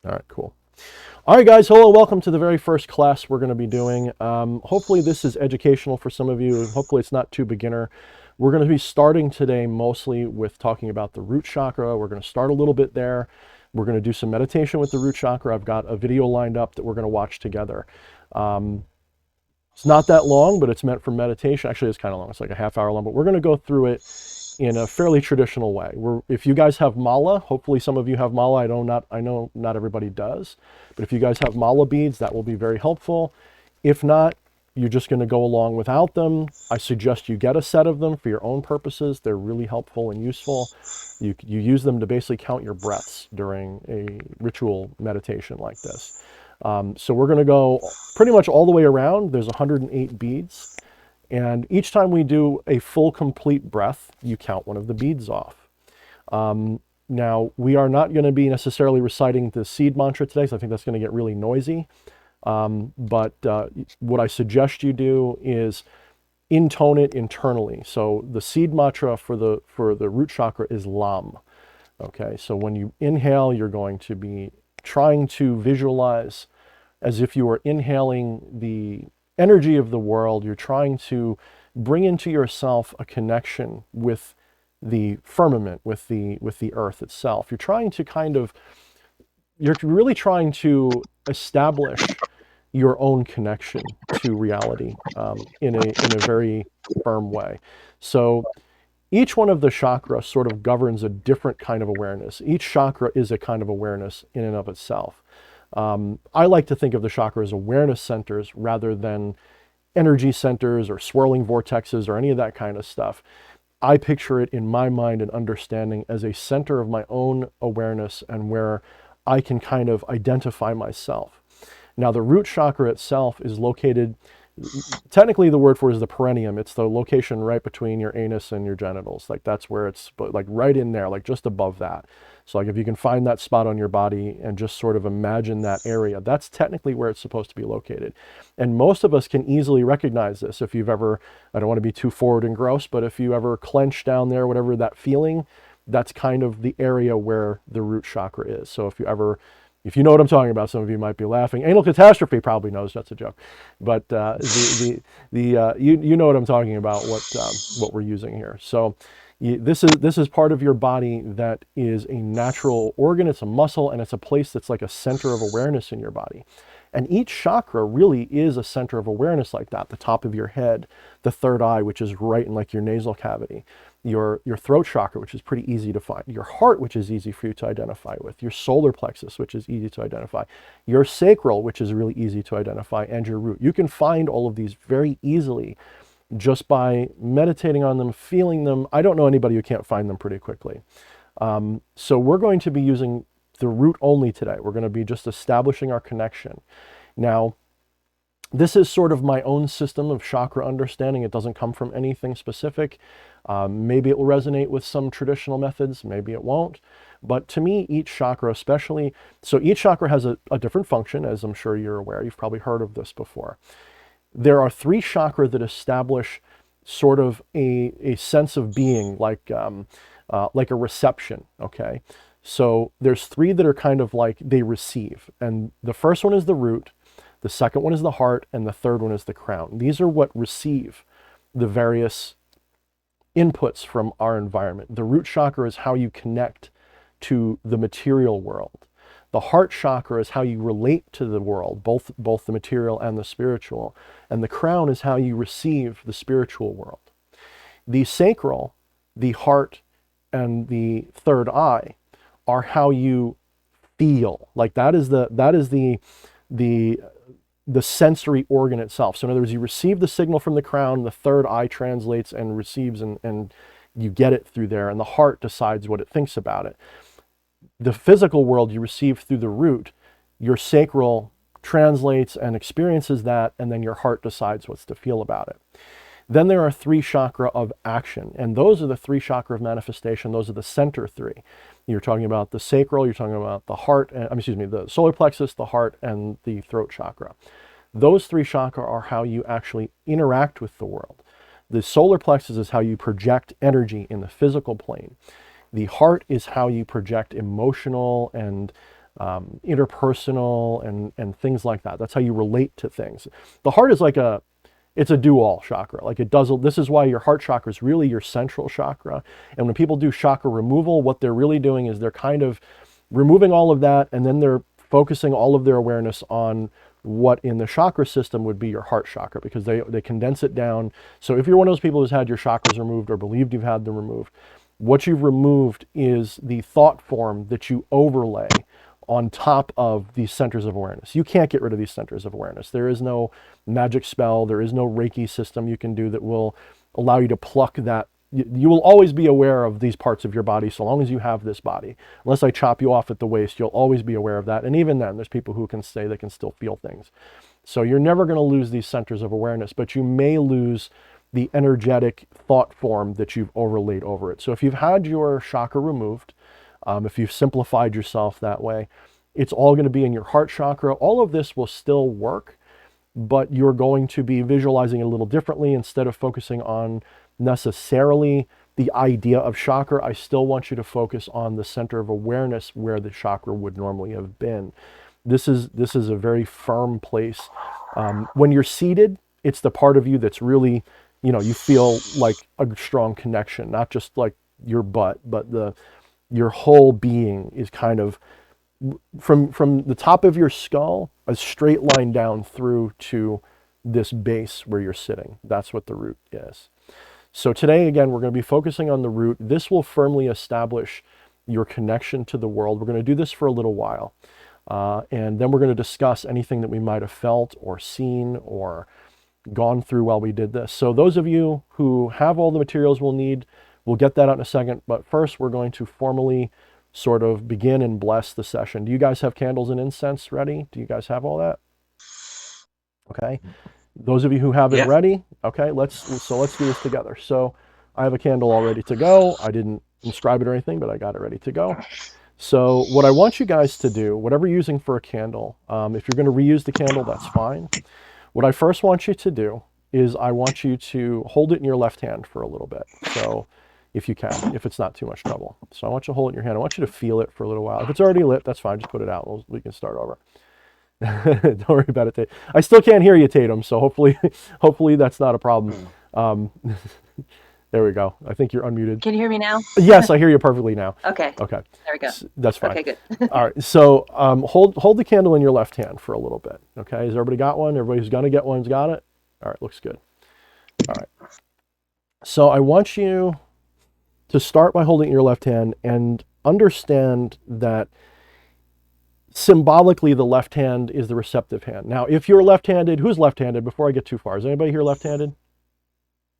All right, cool. All right, guys, hello, welcome to the very first class we're going to be doing. Hopefully this is educational for some of you. Hopefully it's not too beginner. We're going to be starting today mostly with talking about the root chakra. We're going to start a little bit there. We're going to do some meditation with the root chakra. I've got a video lined up that we're going to watch together. It's not that long, but it's meant for meditation. Actually, it's kind of long. It's like a half hour long, but we're going to go through it in a fairly traditional way. If you guys have mala, hopefully some of you have mala. I know not everybody does, but if you guys have mala beads, that will be very helpful. If not, you're just going to go along without them. I suggest you get a set of them for your own purposes. They're really helpful and useful. You use them to basically count your breaths during a ritual meditation like this. So we're going to go pretty much all the way around. There's 108 beads. And each time we do a full complete breath, you count one of the beads off. Now, we are not going to be necessarily reciting the seed mantra today, so I think that's going to get really noisy. But what I suggest you do is intone it internally. So the seed mantra for the root chakra is Lam. Okay, so when you inhale, you're going to be trying to visualize as if you are inhaling the energy of the world. You're trying to bring into yourself a connection with the firmament, with the earth itself. You're really trying to establish your own connection to reality in a very firm way. So each one of the chakras sort of governs a different kind of awareness. Each chakra is a kind of awareness in and of itself. I like to think of the chakra as awareness centers rather than energy centers or swirling vortexes or any of that kind of stuff. I picture it in my mind and understanding as a center of my own awareness and where I can kind of identify myself. Now, the root chakra itself is located, technically the word for it is the perineum. It's the location right between your anus and your genitals. Like that's where it's, like right in there, like just above that. So like if you can find that spot on your body and just sort of imagine that area, that's technically where it's supposed to be located. And most of us can easily recognize this. If you've ever, I don't want to be too forward and gross, but if you ever clench down there, whatever that feeling, that's kind of the area where the root chakra is. So if you know what I'm talking about, some of you might be laughing. Anal catastrophe probably knows that's a joke, but you know what I'm talking about. What we're using here. So this is part of your body that is a natural organ. It's a muscle, and it's a place that's like a center of awareness in your body. And each chakra really is a center of awareness like that. The top of your head, the third eye, which is right in like your nasal cavity, your throat chakra, which is pretty easy to find, your heart, which is easy for you to identify with, your solar plexus, which is easy to identify, your sacral, which is really easy to identify, and your root. You can find all of these very easily just by meditating on them, feeling them. I don't know anybody who can't find them pretty quickly. So we're going to be using the root only today. We're going to be just establishing our connection. Now, this is sort of my own system of chakra understanding. It doesn't come from anything specific. Maybe it will resonate with some traditional methods, maybe it won't. But to me, each chakra especially, so each chakra has a different function, as I'm sure you're aware. You've probably heard of this before. There are 3 chakra that establish sort of a sense of being, like a reception, okay? So there's 3 that are kind of like they receive. And the first one is the root, the second one is the heart, and the third one is the crown. These are what receive the various inputs from our environment. The root chakra is how you connect to the material world. The heart chakra is how you relate to the world, both the material and the spiritual. And the crown is how you receive the spiritual world. The sacral, the heart, and the third eye are how you feel. Like that is the sensory organ itself. So in other words, you receive the signal from the crown, the third eye translates and receives, and you get it through there, and the heart decides what it thinks about it. The physical world you receive through the root, your sacral translates and experiences that, and then your heart decides what's to feel about it. Then there are 3 chakra of action, and those are the 3 chakra of manifestation. Those are the center 3. You're talking about the sacral, you're talking about the heart, the solar plexus, the heart, and the throat chakra. Those 3 chakra are how you actually interact with the world. The solar plexus is how you project energy in the physical plane. The heart is how you project emotional and interpersonal and things like that. That's how you relate to things. The heart is like it's a do-all chakra. Like it does, this is why your heart chakra is really your central chakra. And when people do chakra removal, what they're really doing is they're kind of removing all of that, and then they're focusing all of their awareness on what in the chakra system would be your heart chakra, because they condense it down. So if you're one of those people who's had your chakras removed or believed you've had them removed, what you've removed is the thought form that you overlay on top of these centers of awareness. You can't get rid of these centers of awareness. There is no magic spell, there is no Reiki system you can do that will allow you to pluck that. You will always be aware of these parts of your body so long as you have this body. Unless I chop you off at the waist, you'll always be aware of that. And even then, there's people who can say they can still feel things. So you're never going to lose these centers of awareness, but you may lose the energetic thought form that you've overlaid over it. So if you've had your chakra removed, if you've simplified yourself that way, it's all going to be in your heart chakra. All of this will still work, but you're going to be visualizing it a little differently. Instead of focusing on necessarily the idea of chakra, I still want you to focus on the center of awareness where the chakra would normally have been. This is a very firm place. When you're seated, it's the part of you that's really, you feel like a strong connection, not just like your butt, but your whole being is kind of from the top of your skull, a straight line down through to this base where you're sitting. That's what the root is. So today, again, we're going to be focusing on the root. This will firmly establish your connection to the world. We're going to do this for a little while. And then we're going to discuss anything that we might have felt or seen or gone through while we did this. So those of you who have all the materials we'll need, we'll get that out in a second. But first, we're going to formally sort of begin and bless the session. Do you guys have candles and incense ready? Do you guys have all that? Okay. Those of you who have it ready, okay, let's do this together. So I have a candle all ready to go. I didn't inscribe it or anything, but I got it ready to go. So what I want you guys to do, whatever you're using for a candle, if you're going to reuse the candle, that's fine. What I first want you to do is I want you to hold it in your left hand for a little bit. So if you can, if it's not too much trouble. So I want you to hold it in your hand. I want you to feel it for a little while. If it's already lit, that's fine. Just put it out. We can start over. Don't worry about it, Tatum. I still can't hear you, Tatum, so hopefully that's not a problem. There we go. I think you're unmuted. Can you hear me now? Yes, I hear you perfectly now. Okay. Okay. There we go. That's fine. Okay, good. All right. So hold the candle in your left hand for a little bit. Okay. Has everybody got one? Everybody who's gonna get one's got it? All right. Looks good. All right. So I want you to start by holding it in your left hand and understand that symbolically the left hand is the receptive hand. Now, if you're left-handed, who's left-handed? Before I get too far, is anybody here left-handed?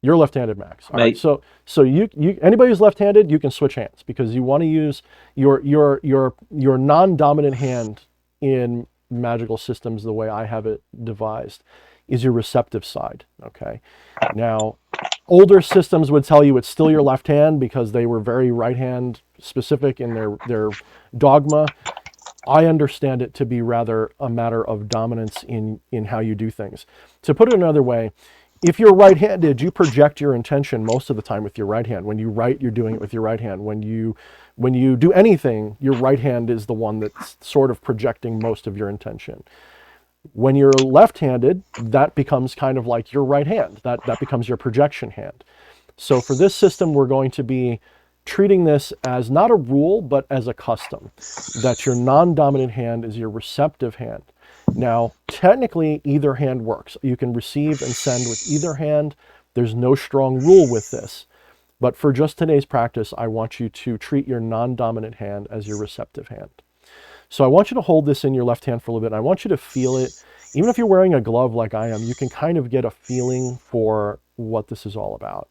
You're left-handed, Max. All right. So you anybody who's left-handed, you can switch hands because you want to use your non-dominant hand in magical systems. The way I have it devised is your receptive side. Okay. Now, older systems would tell you it's still your left hand because they were very right-hand specific in their dogma. I understand it to be rather a matter of dominance in how you do things. To put it another way, if you're right-handed, you project your intention most of the time with your right hand. When you write, you're doing it with your right hand. When you do anything, your right hand is the one that's sort of projecting most of your intention. When you're left-handed, that becomes kind of like your right hand. That becomes your projection hand. So for this system, we're going to be treating this as not a rule, but as a custom, that your non-dominant hand is your receptive hand. Now, technically, either hand works. You can receive and send with either hand. There's no strong rule with this. But for just today's practice, I want you to treat your non-dominant hand as your receptive hand. So I want you to hold this in your left hand for a little bit. And I want you to feel it. Even if you're wearing a glove like I am, you can kind of get a feeling for what this is all about.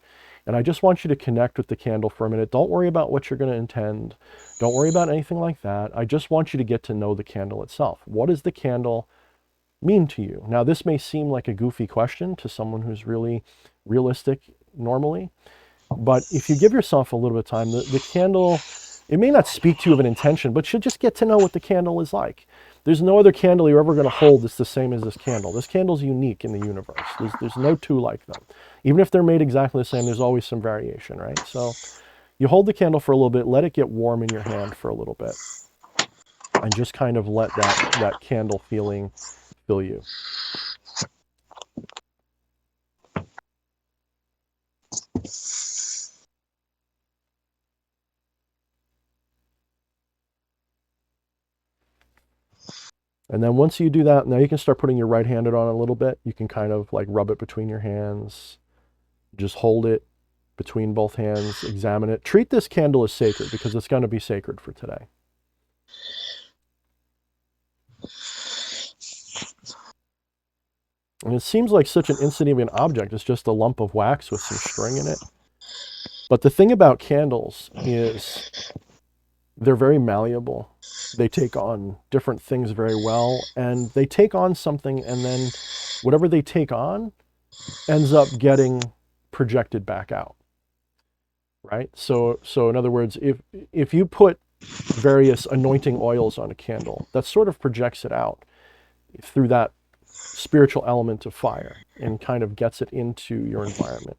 And I just want you to connect with the candle for a minute. Don't worry about what you're going to intend. Don't worry about anything like that. I just want you to get to know the candle itself. What does the candle mean to you? Now, this may seem like a goofy question to someone who's really realistic normally, but if you give yourself a little bit of time, the candle, it may not speak to you of an intention, but you'll just get to know what the candle is like. There's no other candle you're ever going to hold that's the same as this candle. This candle's unique in the universe. There's no two like them. Even if they're made exactly the same, there's always some variation, right? So you hold the candle for a little bit, let it get warm in your hand for a little bit. and just kind of let that candle feeling fill you. And then once you do that, now you can start putting your right hand on a little bit. You can kind of like rub it between your hands. Just hold it between both hands, examine it. Treat this candle as sacred because it's going to be sacred for today. And it seems like such an insignificant object. It's just a lump of wax with some string in it. But the thing about candles is they're very malleable. They take on different things very well, and they take on something, and then whatever they take on ends up getting projected back out, right? So in other words, if you put various anointing oils on a candle, that sort of projects it out through that spiritual element of fire and kind of gets it into your environment.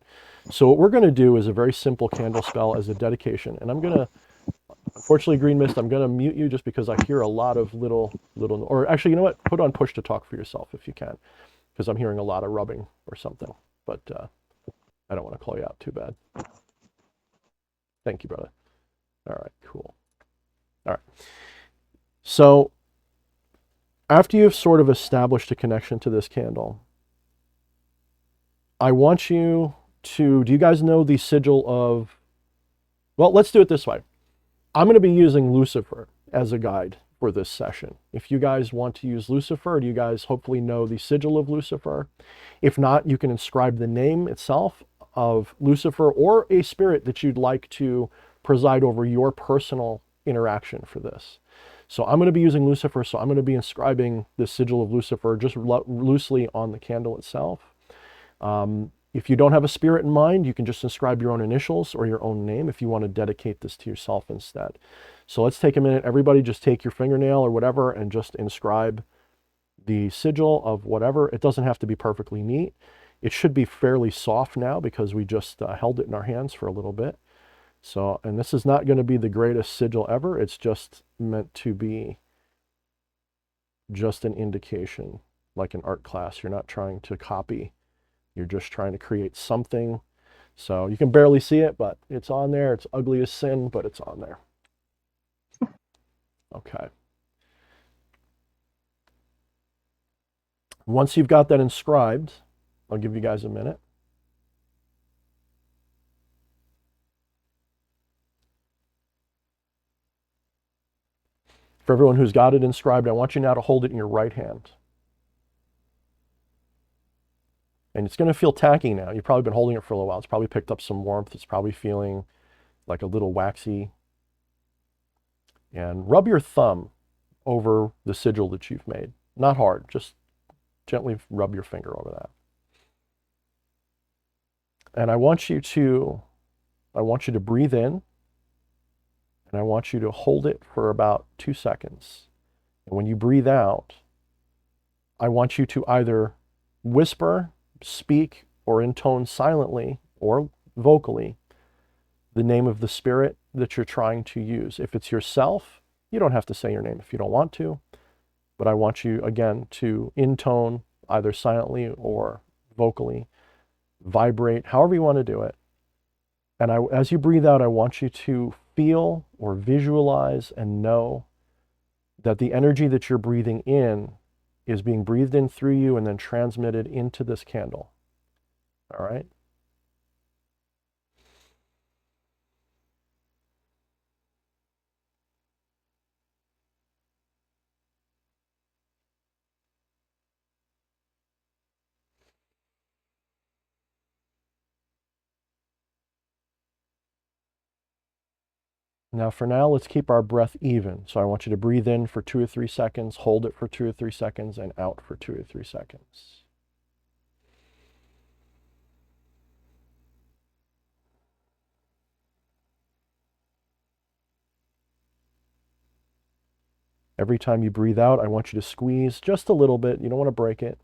So what we're going to do is a very simple candle spell as a dedication, and I'm going to, unfortunately, Green Mist, I'm going to mute you just because I hear a lot of little, or actually, you know what? Put on push to talk for yourself if you can, because I'm hearing a lot of rubbing or something, but I don't want to call you out too bad. Thank you, brother. All right, cool. All right. So after you've sort of established a connection to this candle, I want you to, do you guys know the sigil of, well, let's do it this way. I'm going to be using Lucifer as a guide for this session. If you guys want to use Lucifer, do you guys hopefully know the sigil of Lucifer? If not, you can inscribe the name itself of Lucifer or a spirit that you'd like to preside over your personal interaction for this. So I'm going to be using Lucifer, so I'm going to be inscribing the sigil of Lucifer just loosely on the candle itself. If you don't have a spirit in mind, you can just inscribe your own initials or your own name if you want to dedicate this to yourself instead. So let's take a minute. Everybody just take your fingernail or whatever and just inscribe the sigil of whatever. It doesn't have to be perfectly neat. It should be fairly soft now because we just held it in our hands for a little bit. So, and this is not going to be the greatest sigil ever. It's just meant to be just an indication, like an art class. You're not trying to copy. You're just trying to create something. So you can barely see it, but it's on there. It's ugly as sin, but it's on there. Okay. Once you've got that inscribed, I'll give you guys a minute. For everyone who's got it inscribed, I want you now to hold it in your right hand. And it's going to feel tacky now. You've probably been holding it for a little while. It's probably picked up some warmth. It's probably feeling like a little waxy. And rub your thumb over the sigil that you've made. Not hard, just gently rub your finger over that. And I want you to breathe in, and I want you to hold it for about 2 seconds. And when you breathe out, I want you to either whisper, speak, or intone silently or vocally the name of the spirit that you're trying to use. If it's yourself, you don't have to say your name if you don't want to, but I want you, again, to intone either silently or vocally, vibrate, however you want to do it. And as you breathe out, I want you to feel or visualize and know that the energy that you're breathing in is being breathed in through you and then transmitted into this candle. All right? Now for now, let's keep our breath even. So I want you to breathe in for 2 or 3 seconds, hold it for 2 or 3 seconds, and out for 2 or 3 seconds. Every time you breathe out, I want you to squeeze just a little bit. You don't want to break it.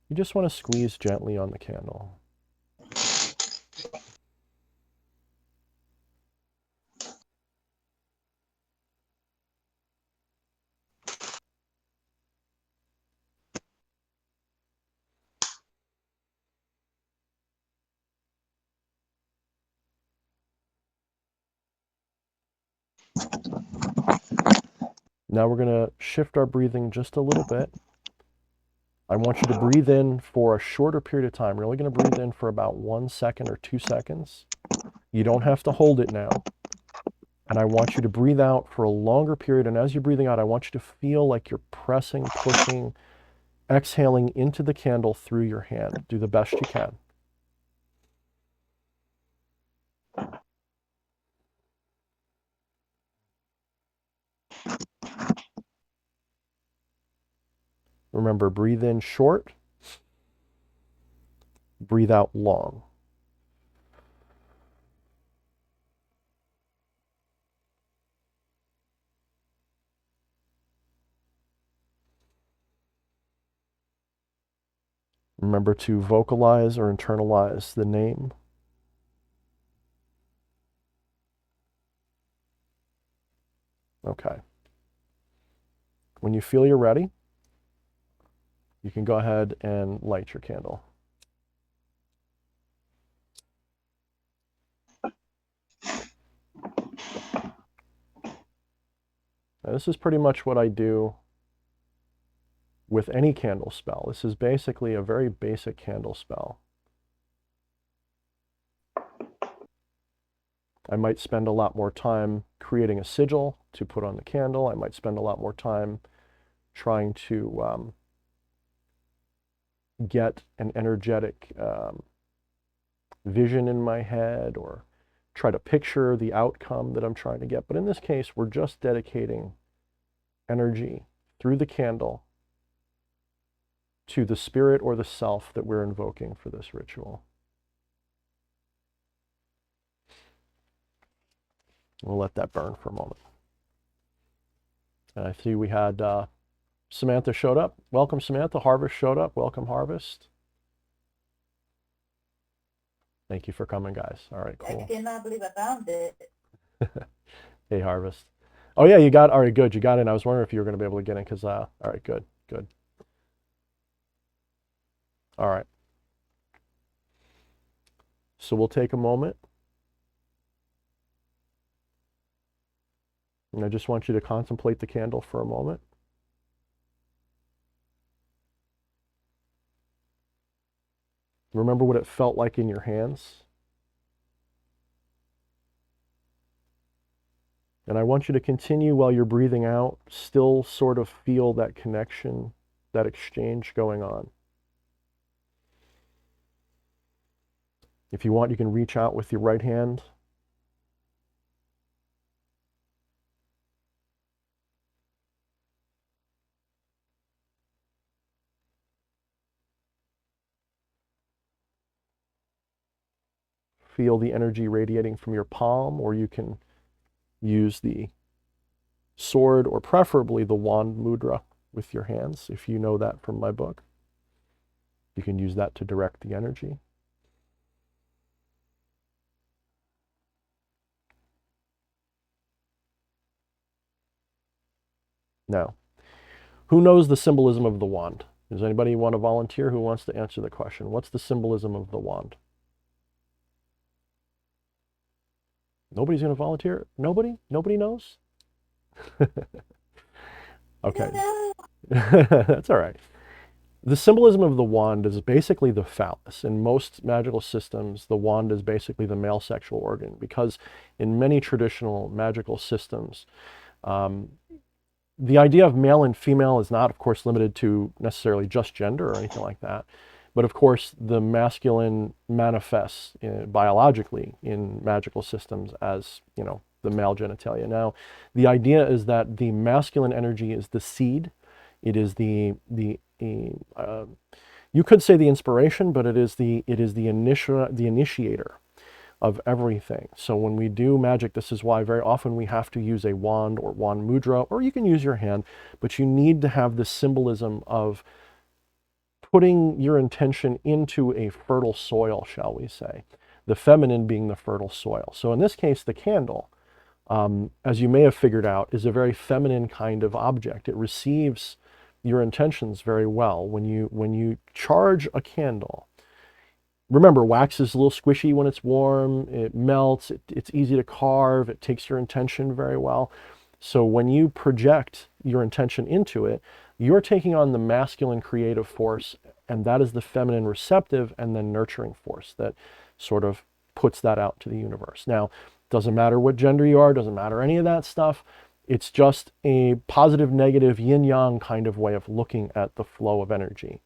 You just want to squeeze gently on the candle. Now we're going to shift our breathing just a little bit. I want you to breathe in for a shorter period of time. We're only going to breathe in for about 1 second or 2 seconds. You don't have to hold it now. And I want you to breathe out for a longer period. And as you're breathing out, I want you to feel like you're pressing, pushing, exhaling into the candle through your hand. Do the best you can. Remember, breathe in short, breathe out long. Remember to vocalize or internalize the name. Okay. When you feel you're ready, you can go ahead and light your candle. Now, this is pretty much what I do with any candle spell. This is basically a very basic candle spell. I might spend a lot more time creating a sigil to put on the candle. I might spend a lot more time trying to get an energetic vision in my head, or try to picture the outcome that I'm trying to get. But in this case, we're just dedicating energy through the candle to the spirit or the self that we're invoking for this ritual. We'll let that burn for a moment. And I see we had Samantha showed up. Welcome, Samantha. Harvest showed up. Welcome, Harvest. Thank you for coming, guys. All right, cool. I cannot believe I found it. Hey, Harvest. Oh, yeah, you got, all right, good. You got in. I was wondering if you were going to be able to get in because, all right, good, good. All right. So we'll take a moment. And I just want you to contemplate the candle for a moment. Remember what it felt like in your hands. And I want you to continue while you're breathing out, still sort of feel that connection, that exchange going on. If you want, you can reach out with your right hand. Feel the energy radiating from your palm, or you can use the sword or preferably the wand mudra with your hands. If you know that from my book, you can use that to direct the energy. Now, who knows the symbolism of the wand? Does anybody want to volunteer who wants to answer the question? What's the symbolism of the wand? Nobody's going to volunteer? Nobody? Nobody knows? Okay. That's all right. The symbolism of the wand is basically the phallus. In most magical systems, the wand is basically the male sexual organ, because in many traditional magical systems, the idea of male and female is not, of course, limited to necessarily just gender or anything like that. But of course, the masculine manifests biologically in magical systems as, you know, the male genitalia. Now, the idea is that the masculine energy is the seed. It is you could say the inspiration, but it is the initiator of everything. So when we do magic, this is why very often we have to use a wand or wand mudra, or you can use your hand, but you need to have this symbolism of putting your intention into a fertile soil, shall we say, the feminine being the fertile soil. So in this case, the candle, as you may have figured out, is a very feminine kind of object. It receives your intentions very well. When you charge a candle, remember, wax is a little squishy when it's warm, it melts, it's easy to carve, it takes your intention very well. So when you project your intention into it, you're taking on the masculine creative force, and that is the feminine receptive and then nurturing force that sort of puts that out to the universe. Now, doesn't matter what gender you are, doesn't matter any of that stuff. It's just a positive, negative, yin-yang kind of way of looking at the flow of energy.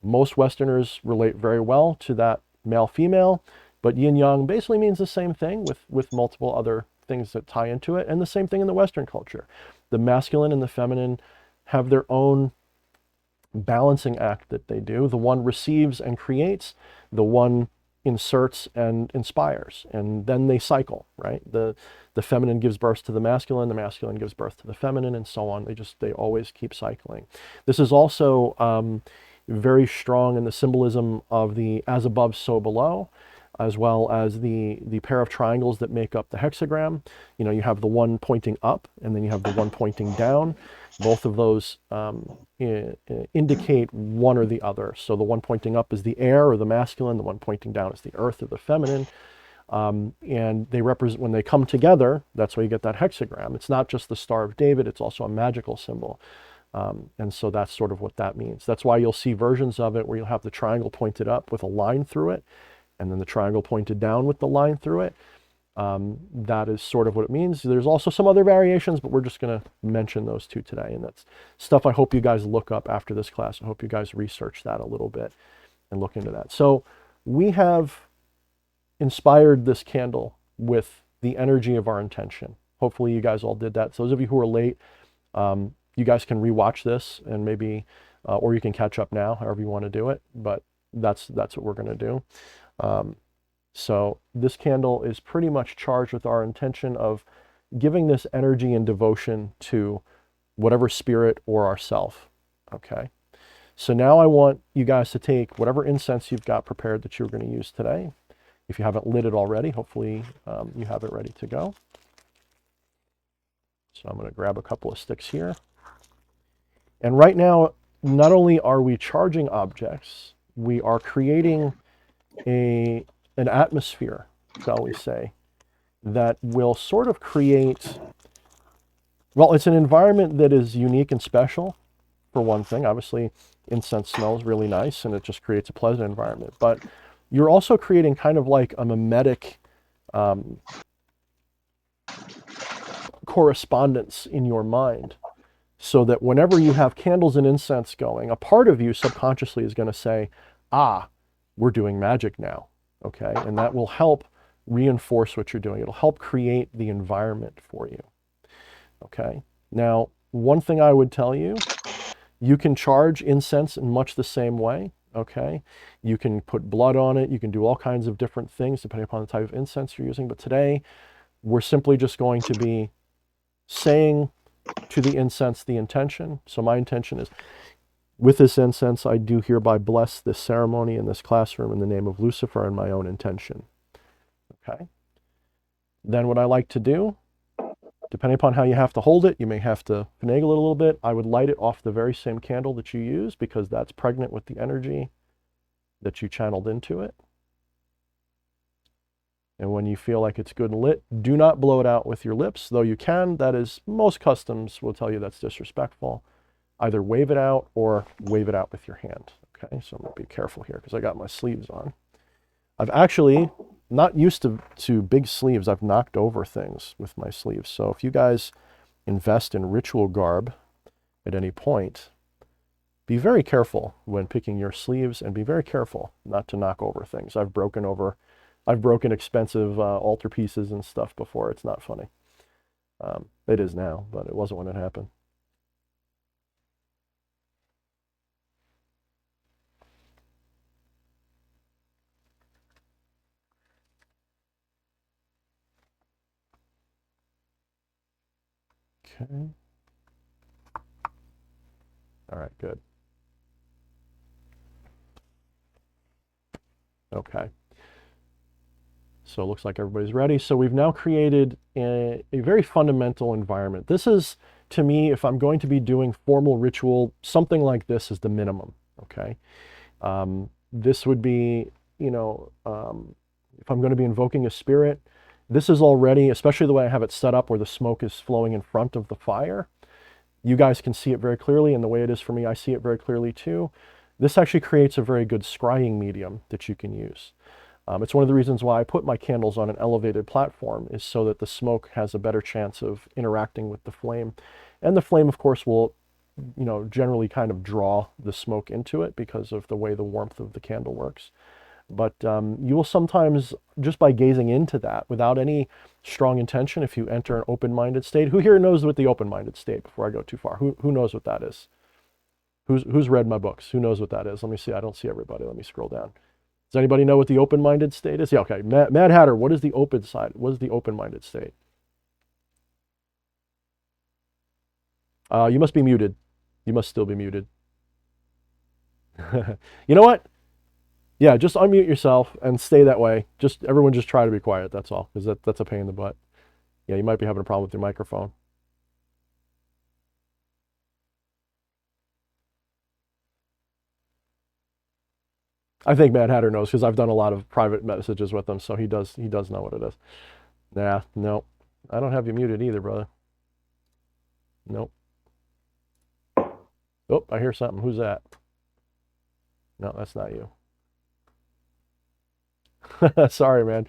Most Westerners relate very well to that male-female, but yin-yang basically means the same thing with multiple other things that tie into it, and the same thing in the Western culture. The masculine and the feminine have their own balancing act that they do. The one receives and creates, the one inserts and inspires, and then they cycle, right? The feminine gives birth to the masculine gives birth to the feminine, and so on. They always keep cycling. This is also very strong in the symbolism of the as above, so below, as well as the pair of triangles that make up the hexagram. You know, you have the one pointing up, and then you have the one pointing down. Both of those indicate one or the other. So the one pointing up is the air or the masculine, the one pointing down is the earth or the feminine. And they represent, when they come together, that's why you get that hexagram. It's not just the Star of David, it's also a magical symbol. And so that's sort of what that means. That's why you'll see versions of it where you'll have the triangle pointed up with a line through it, and then the triangle pointed down with the line through it. That is sort of what it means. There's also some other variations, but we're just going to mention those two today. And that's stuff I hope you guys look up after this class. I hope you guys research that a little bit and look into that. So we have inspired this candle with the energy of our intention. Hopefully you guys all did that. So those of you who are late, you guys can rewatch this and maybe, or you can catch up now, however you want to do it. But that's what we're going to do. So this candle is pretty much charged with our intention of giving this energy and devotion to whatever spirit or ourself. Okay. So now I want you guys to take whatever incense you've got prepared that you're going to use today. If you haven't lit it already, hopefully you have it ready to go. So I'm going to grab a couple of sticks here. And right now, not only are we charging objects, we are creating an atmosphere, shall we say, that will sort of create, well, it's an environment that is unique and special, for one thing. Obviously, incense smells really nice, and it just creates a pleasant environment. But you're also creating kind of like a mimetic correspondence in your mind, so that whenever you have candles and incense going, a part of you subconsciously is going to say, ah, we're doing magic now. Okay, and that will help reinforce what you're doing. It'll help create the environment for you. Okay, now one thing I would tell you, you can charge incense in much the same way. Okay, you can put blood on it, you can do all kinds of different things depending upon the type of incense you're using, but today we're simply just going to be saying to the incense the intention. So my intention is, with this incense, I do hereby bless this ceremony in this classroom in the name of Lucifer and my own intention. Okay. Then what I like to do, depending upon how you have to hold it, you may have to finagle it a little bit. I would light it off the very same candle that you use, because that's pregnant with the energy that you channeled into it. And when you feel like it's good and lit, do not blow it out with your lips, though you can. That is, most customs will tell you that's disrespectful. Either wave it out or wave it out with your hand. Okay, so I'm going to be careful here because I got my sleeves on. I've actually not used to big sleeves. I've knocked over things with my sleeves. So if you guys invest in ritual garb at any point, be very careful when picking your sleeves, and be very careful not to knock over things. I've broken expensive altar pieces and stuff before. It's not funny. It is now, but it wasn't when it happened. Okay. All right, good. Okay. So it looks like everybody's ready. So we've now created a very fundamental environment. This is, to me, if I'm going to be doing formal ritual, something like this is the minimum, okay? This would be, you know, if I'm going to be invoking a spirit, This is already, especially the way I have it set up where the smoke is flowing in front of the fire. You guys can see it very clearly, and the way it is for me, I see it very clearly too. This actually creates a very good scrying medium that you can use. It's one of the reasons why I put my candles on an elevated platform, is so that the smoke has a better chance of interacting with the flame. And the flame, of course, will, you know, generally kind of draw the smoke into it because of the way the warmth of the candle works. But you will sometimes, just by gazing into that, without any strong intention, if you enter an open-minded state. Who here knows what the open-minded state, before I go too far? Who knows what that is? Who's read my books? Who knows what that is? Let me see. I don't see everybody. Let me scroll down. Does anybody know what the open-minded state is? Yeah, okay. Mad Hatter, what is the open side? What is the open-minded state? You must be muted. You must still be muted. You know what? Yeah, just unmute yourself and stay that way. Just everyone just try to be quiet, that's all, because that's a pain in the butt. Yeah, you might be having a problem with your microphone. I think Mad Hatter knows, because I've done a lot of private messages with him, so he does know what it is. Nah, no. I don't have you muted either, brother. Nope. Oh, I hear something. Who's that? No, that's not you. Sorry, man.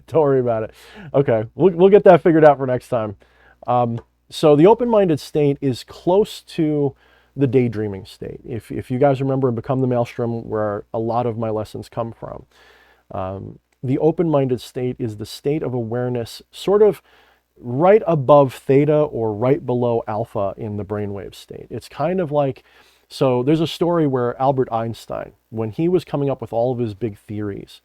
Don't worry about it. Okay, we'll get that figured out for next time. So the open-minded state is close to the daydreaming state. If you guys remember in Become the Maelstrom, where a lot of my lessons come from, the open-minded state is the state of awareness sort of right above theta or right below alpha in the brainwave state. It's kind of like, so there's a story where Albert Einstein, when he was coming up with all of his big theories,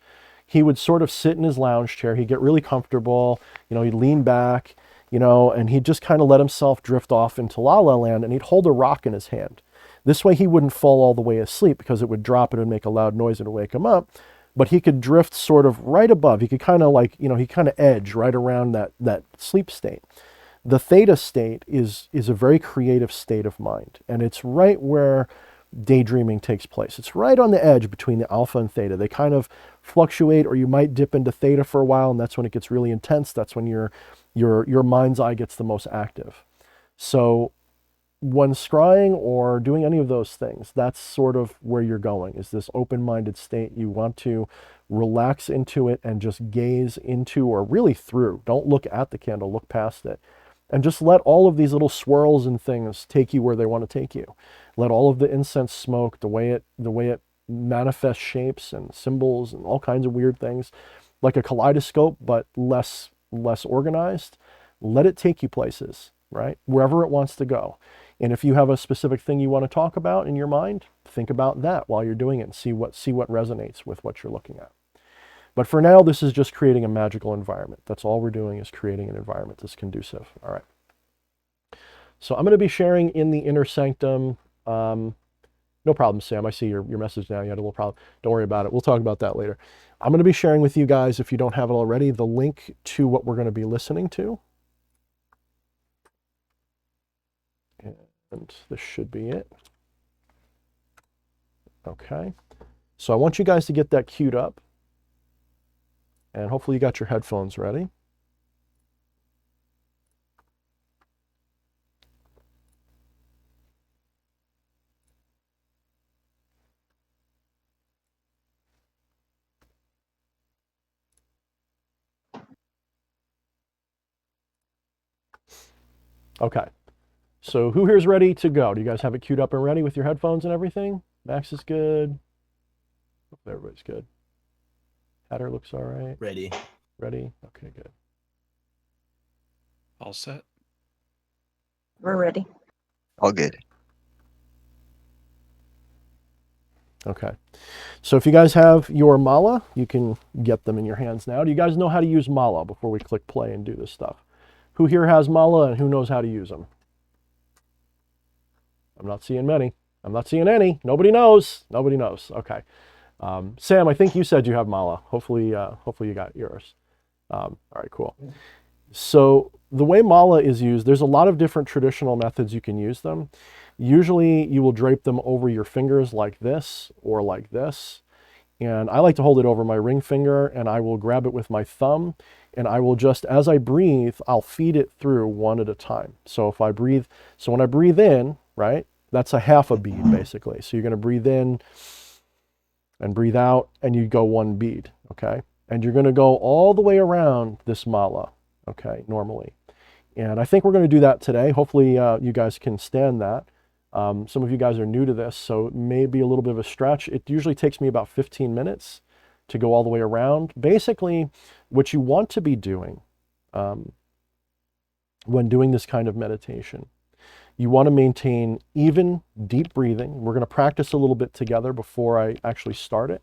he would sort of sit in his lounge chair, he'd get really comfortable, you know, he'd lean back, you know, and he'd just kind of let himself drift off into la la land, and he'd hold a rock in his hand. This way he wouldn't fall all the way asleep, because it would drop, it would make a loud noise, and it would wake him up. But he could drift sort of right above, he could kind of like, you know, he kind of edge right around that sleep state. The theta state is a very creative state of mind, and it's right where daydreaming takes place. It's right on the edge between the alpha and theta. They kind of fluctuate, or you might dip into theta for a while, and that's when it gets really intense. That's when your mind's eye gets the most active. So when scrying or doing any of those things, that's sort of where you're going, is this open-minded state. You want to relax into it and just gaze into, or really through. Don't look at the candle, look past it. And just let all of these little swirls and things take you where they want to take you. Let all of the incense smoke, the way it manifests shapes and symbols and all kinds of weird things, like a kaleidoscope, but less organized. Let it take you places, right? Wherever it wants to go. And if you have a specific thing you want to talk about in your mind, think about that while you're doing it, and see what resonates with what you're looking at. But for now, this is just creating a magical environment. That's all we're doing, is creating an environment that's conducive. All right. So I'm going to be sharing in the inner sanctum. No problem, Sam. I see your message now. You had a little problem. Don't worry about it. We'll talk about that later. I'm going to be sharing with you guys, if you don't have it already, the link to what we're going to be listening to. And this should be it. Okay. So I want you guys to get that queued up. And hopefully you got your headphones ready. Okay. So who here is ready to go? Do you guys have it queued up and ready with your headphones and everything? Max is good. Hope everybody's good. Hatter looks all right. Ready. Ready? Okay, good. All set. We're ready. All good. Okay. So if you guys have your mala, you can get them in your hands now. Do you guys know how to use mala before we click play and do this stuff? Who here has mala and who knows how to use them? I'm not seeing many. I'm not seeing any. Nobody knows. Nobody knows. Okay. Sam, I think you said you have mala. Hopefully you got yours. All right, cool. So the way mala is used, there's a lot of different traditional methods you can use them. Usually you will drape them over your fingers like this or like this. And I like to hold it over my ring finger, and I will grab it with my thumb And I will just, as I breathe, I'll feed it through one at a time. So if I breathe, so when I breathe in, right, that's a half a bead basically. So you're going to breathe in and breathe out, and you go one bead, okay? And you're going to go all the way around this mala, okay, normally. And I think we're going to do that today. Hopefully you guys can stand that. Some of you guys are new to this, so it may be a little bit of a stretch. It usually takes me about 15 minutes to go all the way around. Basically, what you want to be doing when doing this kind of meditation, you want to maintain even, deep breathing. We're going to practice a little bit together before I actually start it.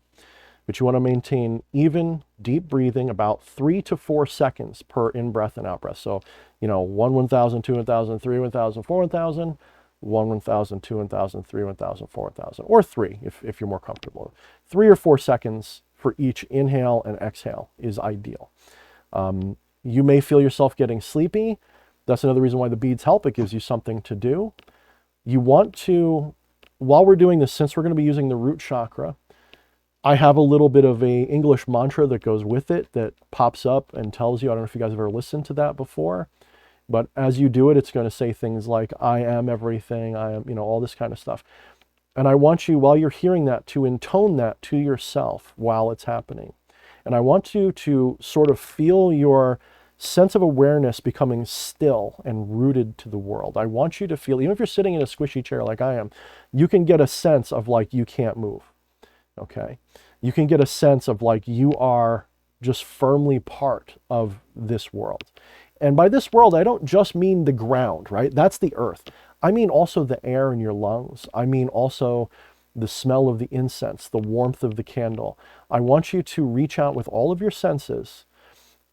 But you want to maintain even, deep breathing, about 3 to 4 seconds per in-breath and out-breath. So, 1, 1,000, 2, 1,000, 3, 1,000, 4, 1,000, 1, 1,000, 2, 1,000, 3, 1,000, 4, 1,000, or 3 if you're more comfortable. 3 or 4 seconds for each inhale and exhale is ideal. You may feel yourself getting sleepy. That's another reason why the beads help. It gives you something to do. You want to, while we're doing this, since we're going to be using the root chakra, I have a little bit of a English mantra that goes with it that pops up and tells you, I don't know if you guys have ever listened to that before, but as you do it, it's going to say things like, I am everything, I am, all this kind of stuff. And I want you, while you're hearing that, to intone that to yourself while it's happening. And I want you to sort of feel your sense of awareness becoming still and rooted to the world. I want you to feel, even if you're sitting in a squishy chair like I am, you can get a sense of like you can't move, okay? You can get a sense of like you are just firmly part of this world. And by this world, I don't just mean the ground, right? That's the earth. I mean also the air in your lungs. I mean also the smell of the incense, the warmth of the candle. I want you to reach out with all of your senses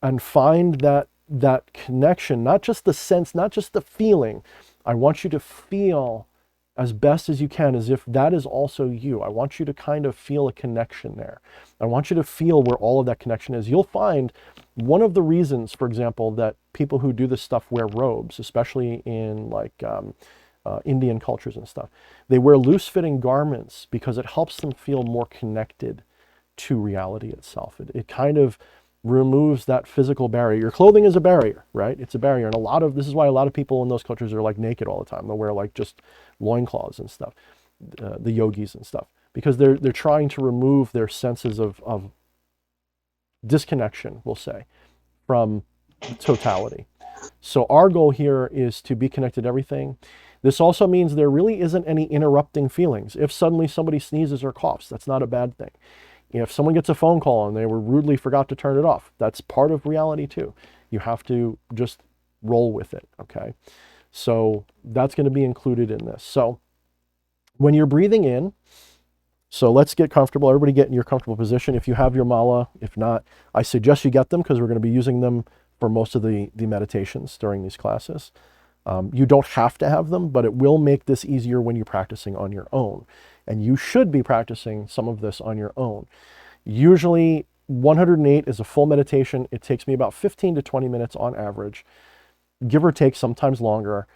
and find that connection, not just the sense, not just the feeling. I want you to feel as best as you can as if that is also you. I want you to kind of feel a connection there. I want you to feel where all of that connection is. You'll find one of the reasons, for example, that people who do this stuff wear robes, especially in like Indian cultures and stuff, they wear loose-fitting garments because it helps them feel more connected to reality itself. It kind of removes that physical barrier. Your clothing is a barrier, right? It's a barrier. And this is why a lot of people in those cultures are like naked all the time. They'll wear like just loincloths and stuff, the yogis and stuff, because they're trying to remove their senses of disconnection, we'll say, from totality. So our goal here is to be connected to everything. This also means there really isn't any interrupting feelings. If suddenly somebody sneezes or coughs, that's not a bad thing. If someone gets a phone call and they were rudely forgot to turn it off, that's part of reality too. You have to just roll with it, okay? So that's going to be included in this. So when you're breathing in, so let's get comfortable. Everybody get in your comfortable position. If you have your mala, if not, I suggest you get them because we're going to be using them for most of the meditations during these classes. You don't have to have them, but it will make this easier when you're practicing on your own. And you should be practicing some of this on your own. Usually 108 is a full meditation. It takes me about 15 to 20 minutes on average, give or take, sometimes longer.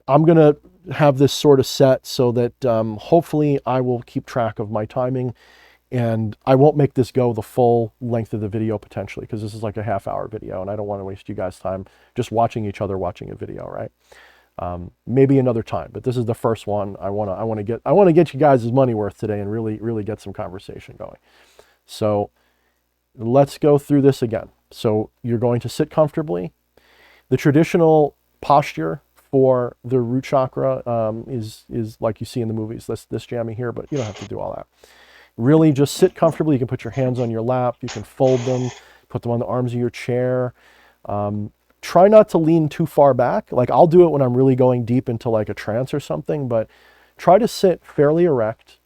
I'm going to have this sort of set so that hopefully I will keep track of my timing, and I won't make this go the full length of the video potentially, because this is like a half-hour video and I don't want to waste you guys' time just watching each other watching a video, right? Maybe another time, but this is the first one. I want to get you guys' money worth today and really get some conversation going. So let's go through this again. So you're going to sit comfortably. The traditional posture for the root chakra is like you see in the movies, this jammy here, but you don't have to do all that. Really just sit comfortably. You can put your hands on your lap, you can fold them, put them on the arms of your chair. Try not to lean too far back. Like I'll do it when I'm really going deep into like a trance or something, but try to sit fairly erect,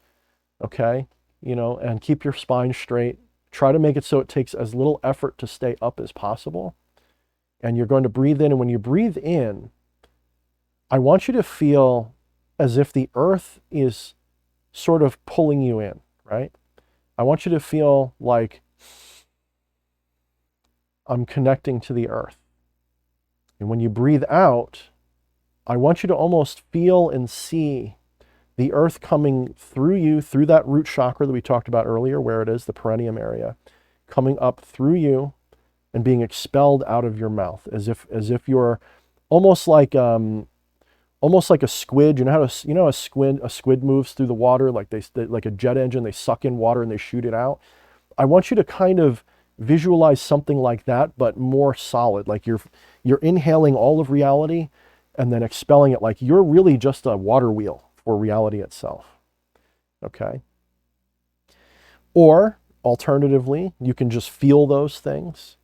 okay? And keep your spine straight. Try to make it so it takes as little effort to stay up as possible. And you're going to breathe in, and when you breathe in, I want you to feel as if the earth is sort of pulling you in, right? I want you to feel like I'm connecting to the earth. And when you breathe out, I want you to almost feel and see the earth coming through you, through that root chakra that we talked about earlier, where it is, the perineum area, coming up through you and being expelled out of your mouth, as if you're almost like a squid. You know how a squid moves through the water, like they like a jet engine. They suck in water and they shoot it out. I want you to kind of visualize something like that, but more solid. Like you're inhaling all of reality and then expelling it, like you're really just a water wheel for reality itself. Okay? Or alternatively, you can just feel those things.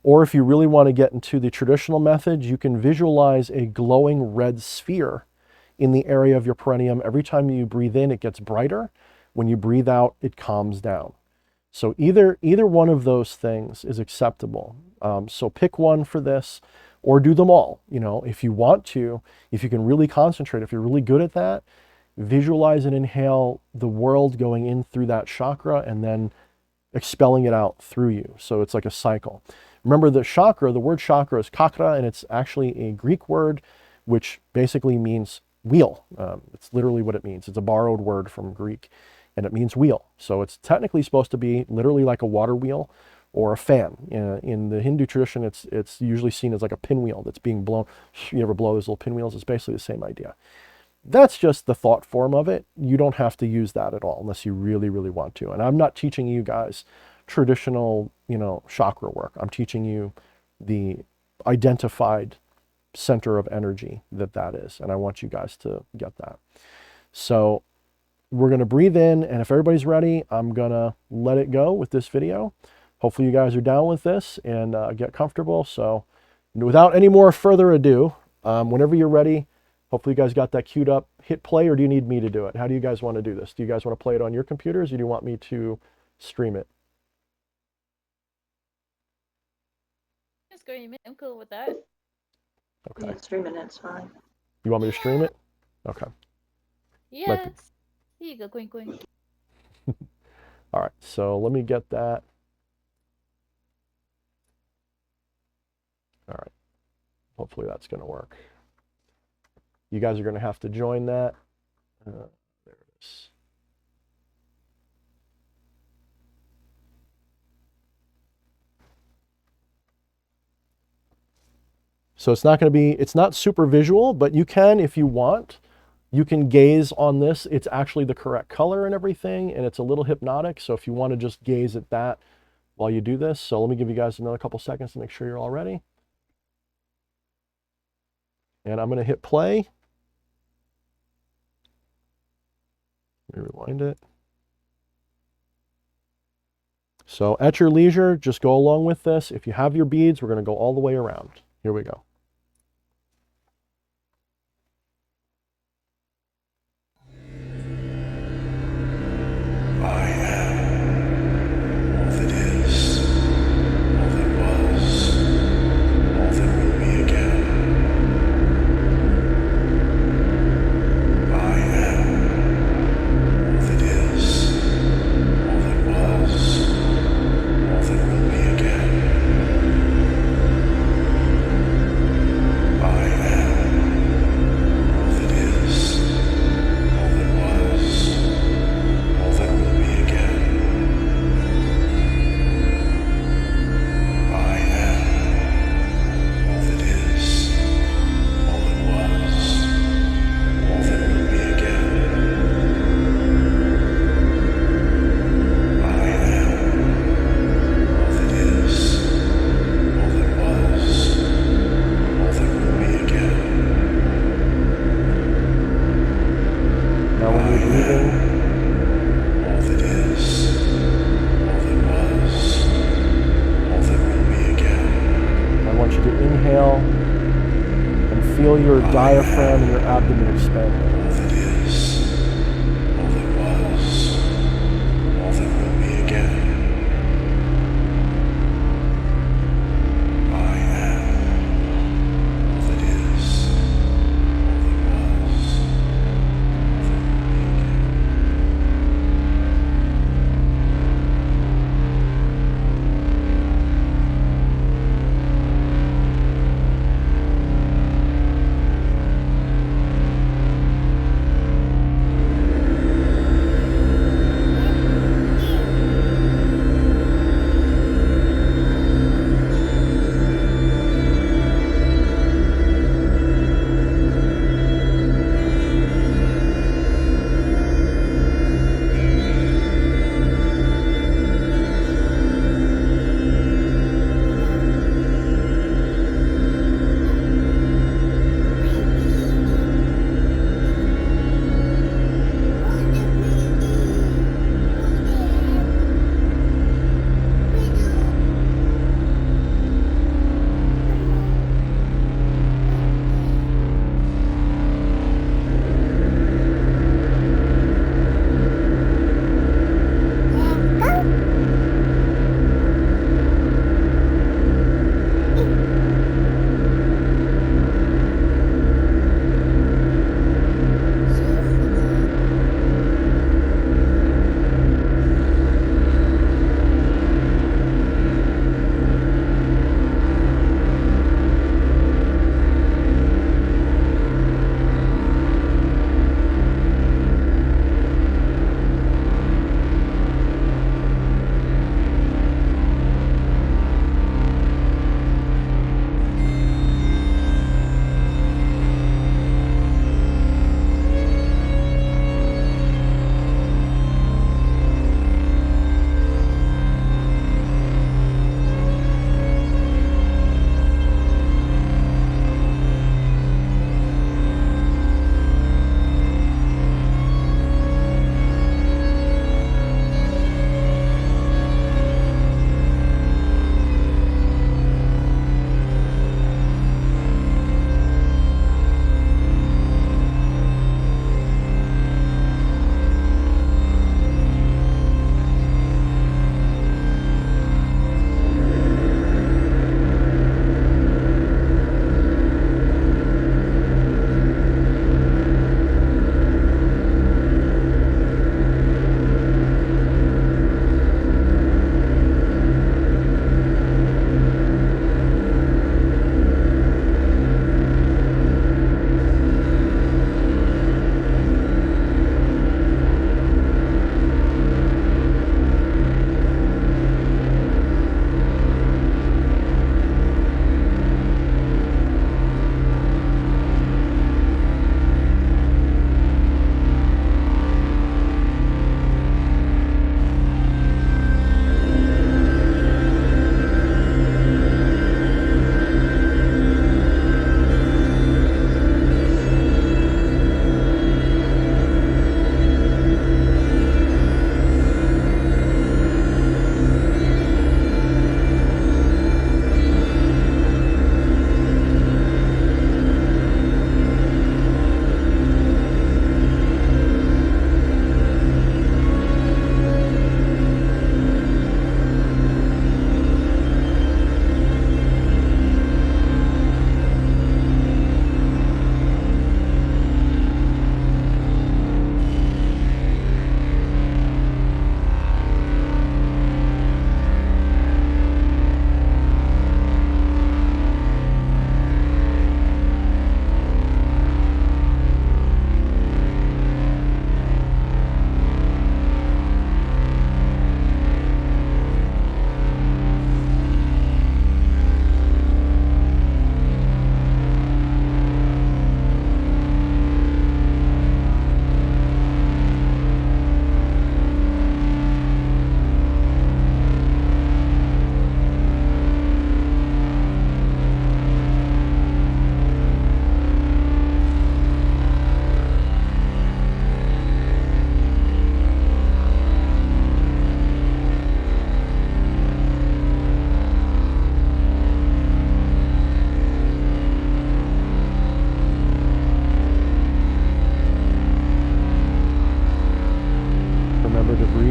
Or if you really want to get into the traditional methods, you can visualize a glowing red sphere in the area of your perineum. Every time you breathe in, it gets brighter. When you breathe out, it calms down. So either one of those things is acceptable. So pick one for this, or do them all. You know, if you want to, if you can really concentrate, if you're really good at that, visualize and inhale the world going in through that chakra and then expelling it out through you. So it's like a cycle. Remember, the chakra, the word chakra is chakra, and it's actually a Greek word which basically means wheel. It's literally what it means. It's a borrowed word from Greek, and it means wheel. So it's technically supposed to be literally like a water wheel or a fan. In the Hindu tradition, it's usually seen as like a pinwheel that's being blown. You ever blow those little pinwheels? It's basically the same idea. That's just the thought form of it. You don't have to use that at all unless you really, really want to. And I'm not teaching you guys traditional, chakra work. I'm teaching you the identified center of energy that is. And I want you guys to get that. So we're going to breathe in, and if everybody's ready, I'm going to let it go with this video. Hopefully you guys are down with this and get comfortable. So without any more further ado, whenever you're ready, hopefully you guys got that queued up. Hit play, or do you need me to do it? How do you guys want to do this? Do you guys want to play it on your computers, or do you want me to stream it? Stream it. I'm cool with that. Okay. Yeah, streaming it's fine. You want me to stream it? Okay. Yes. Here you go, Queen. All right, so let me get that. All right. Hopefully that's going to work. You guys are going to have to join that. There it is. So it's not super visual, but you can, if you want, you can gaze on this. It's actually the correct color and everything, and it's a little hypnotic. So if you want to just gaze at that while you do this. So let me give you guys another couple seconds to make sure you're all ready. And I'm going to hit play. Let me rewind it. So at your leisure, just go along with this. If you have your beads, we're going to go all the way around. Here we go. I am all that is, all that was, all that will be again. I am all that is, all that was, all that will be again. I am all that is, all that was, all that will be again. I am all that is, all that was, all that will be again. I am all that is, all that was, all that will be again. Now when you're breathing, All that is, all that was, all that will be again. I want you to inhale and feel your diaphragm and your abdomen expand. All that is, all that was, all that will be again. I am all that is, all that was, all that will be again.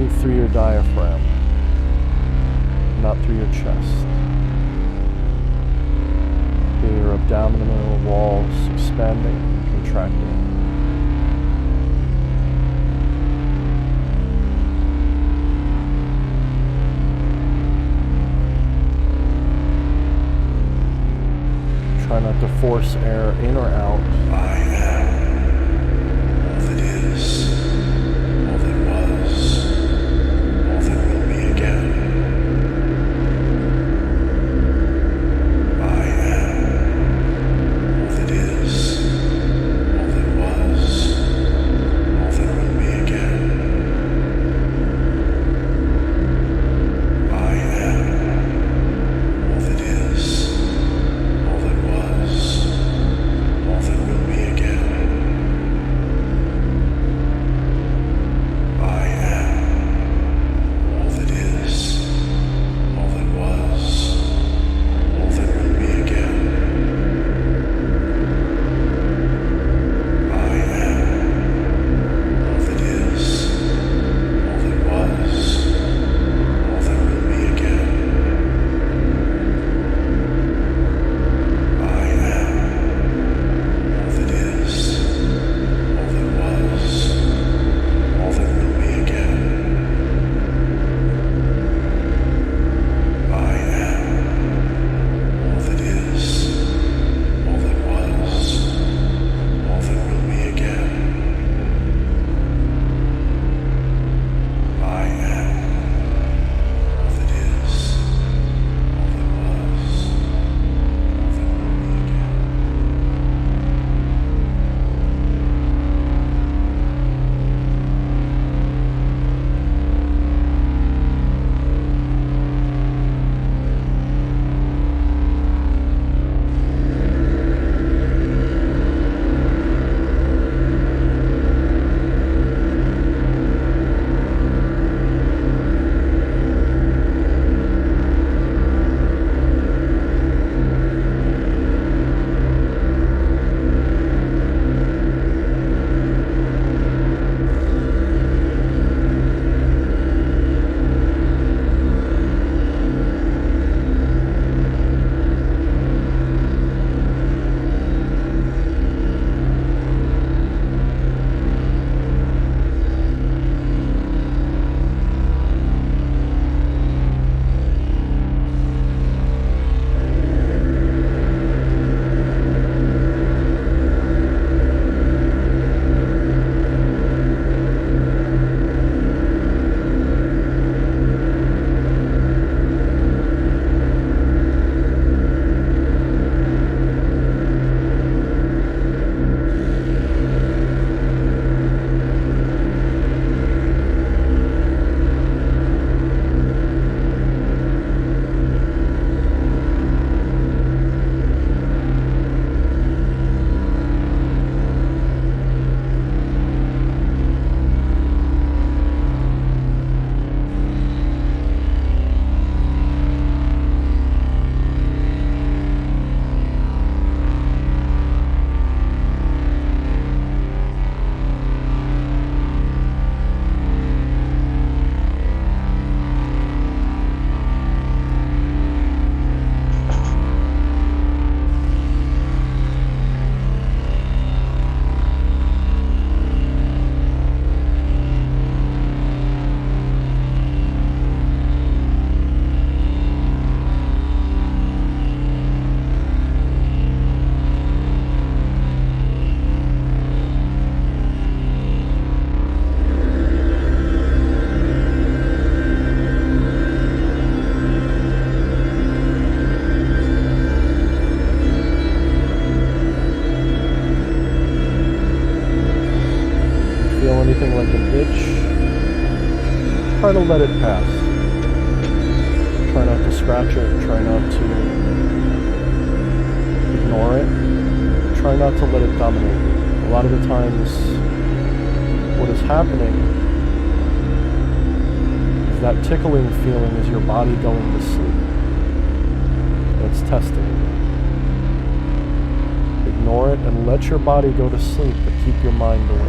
breathing through your diaphragm, not through your chest. Feel your abdominal walls expanding and contracting. Try not to force air in or out. I am all that is, all that was, all that will be again. I am all that is, all that was, all that will be again. I am all that is, all that was, all that will be again. I am all that is, all that was, all that will be again. I am all that is, all that was, all that will be again. I am all that is, all that was, all that will be again. I am all that is, all that was, all that will be again. I am all that is, all that was, all that will be again. Anything like an itch, try to let it pass. Try not to scratch it, try not to ignore it, try not to let it dominate you. A lot of the times, what is happening is that tickling feeling is your body going to sleep. It's testing you. Ignore it and let your body go to sleep, but keep your mind awake.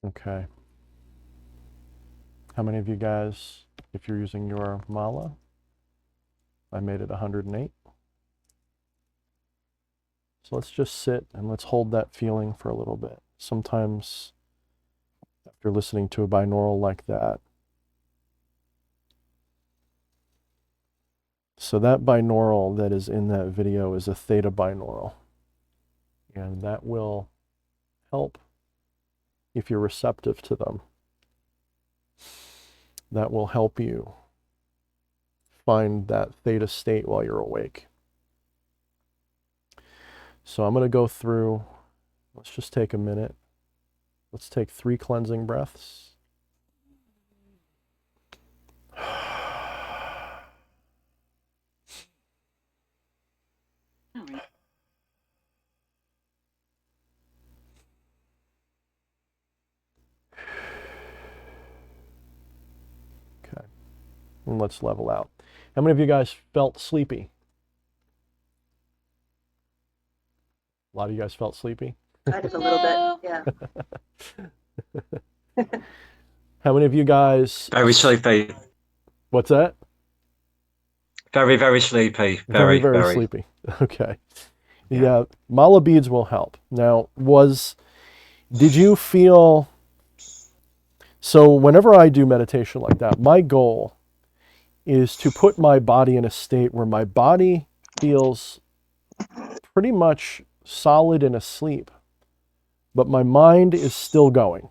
Okay. How many of you guys, if you're using your mala, I made it 108. So let's just sit and let's hold that feeling for a little bit. Sometimes after listening to a binaural like that, so that binaural that is in that video is a theta binaural. And that will help if you're receptive to them. That will help you find that theta state while you're awake. So I'm going to go through, let's just take a minute. Let's take 3 cleansing breaths. Okay, and let's level out. How many of you guys felt sleepy? A lot of you guys felt sleepy? Kind of a little bit, yeah. How many of you guys... Very sleepy. What's that? Very, very sleepy. Very sleepy. Okay. Yeah, mala beads will help. Now, did you feel... So whenever I do meditation like that, my goal is to put my body in a state where my body feels pretty much solid and asleep, but my mind is still going,